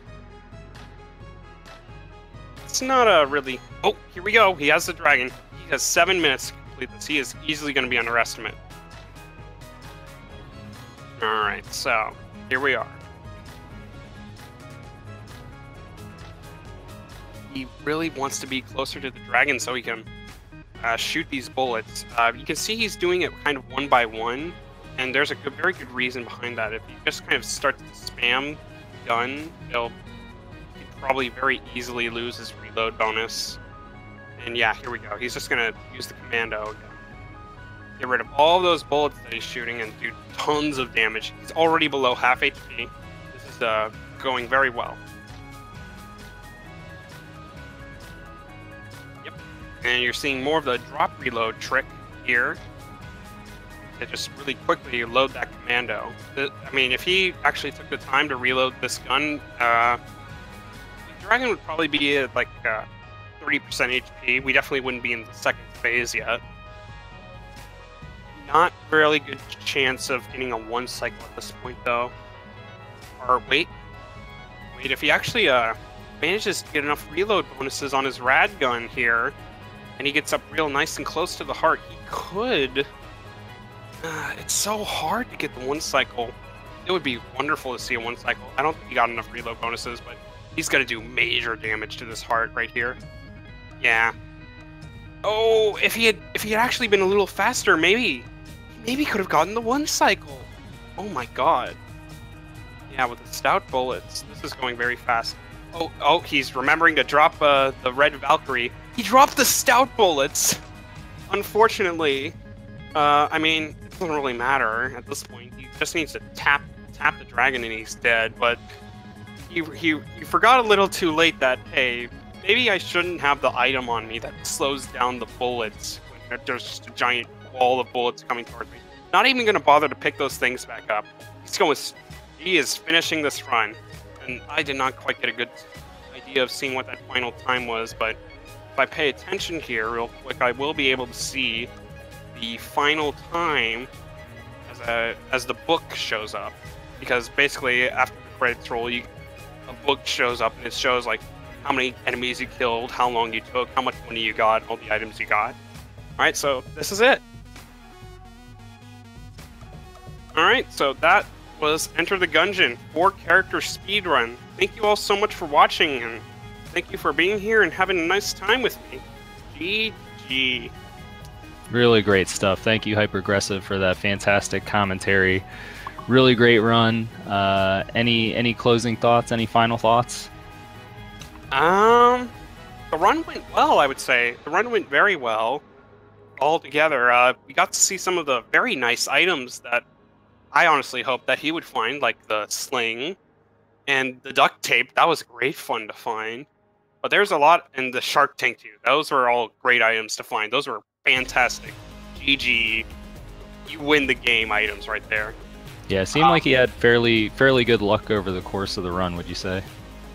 It's not a really... Oh, here we go. He has the dragon. He has 7 minutes to complete this. He is easily going to be underestimated. Alright, so here we are. He really wants to be closer to the dragon so he can shoot these bullets. You can see he's doing it kind of one by one, and there's a very good reason behind that. If you just kind of start to spam gun, he'd probably very easily lose his reload bonus. And yeah, here we go. He's just gonna use the commando again. Get rid of all those bullets that he's shooting and do tons of damage. He's already below half HP. This is going very well. Yep. And you're seeing more of the drop reload trick here. To just really quickly load that commando. I mean, if he actually took the time to reload this gun, the dragon would probably be at like 30% HP. We definitely wouldn't be in the 2nd phase yet. Not really good chance of getting a 1 cycle at this point, though. Or wait, if he actually manages to get enough reload bonuses on his rad gun here, and he gets up real nice and close to the heart, he could... it's so hard to get the 1 cycle. It would be wonderful to see a 1 cycle. I don't think he got enough reload bonuses, but he's going to do major damage to this heart right here. Yeah, Oh, if he had actually been a little faster, maybe could have gotten the 1 cycle. Oh my god. Yeah, with the stout bullets, this is going very fast. Oh, he's remembering to drop the red Valkyrie. He dropped the stout bullets. Unfortunately, I mean, it doesn't really matter at this point. He just needs to tap the dragon and he's dead. But he forgot a little too late that, hey, maybe I shouldn't have the item on me that slows down the bullets when there's just a giant wall of bullets coming towards me. Not even going to bother to pick those things back up. He is finishing this run, and I did not quite get a good idea of seeing what that final time was, but if I pay attention here real quick, I will be able to see the final time as the book shows up. Because basically, after the credits roll, a book shows up, and it shows, like, how many enemies you killed, how long you took, how much money you got, all the items you got. Alright, so this is it. Alright, so that was Enter the Gungeon 4-character speedrun. Thank you all so much for watching, and thank you for being here and having a nice time with me. GG. Really great stuff. Thank you, Hyperaggressive, for that fantastic commentary. Really great run. Any closing thoughts? Any final thoughts? The run went well, I would say. The run went very well altogether. We got to see some of the very nice items that I honestly hoped that he would find, like the sling and the duct tape. That was great fun to find. But there's a lot, and the shark tank too. Those were all great items to find. Those were fantastic. GG. You win the game items right there. Yeah, it seemed like he had fairly good luck over the course of the run, would you say?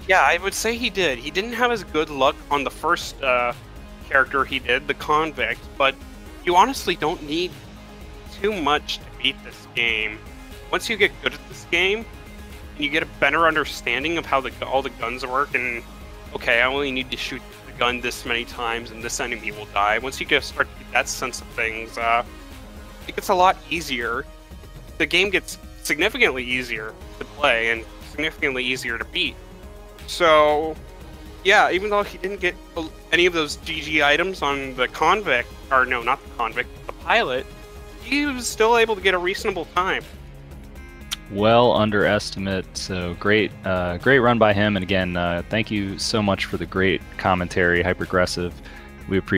Yeah, I would say he did. He didn't have as good luck on the first character he did, the Convict, but you honestly don't need too much to beat this game. Once you get good at this game, and you get a better understanding of how all the guns work, and okay, I only need to shoot the gun this many times and this enemy will die. Once you start to get that sense of things, it gets a lot easier. The game gets significantly easier to play and significantly easier to beat. So, yeah, even though he didn't get any of those GG items on the Convict, or no, not the Convict, the Pilot, he was still able to get a reasonable time. Well underestimate. So great run by him. And again, thank you so much for the great commentary, Hyperaggressive. We appreciate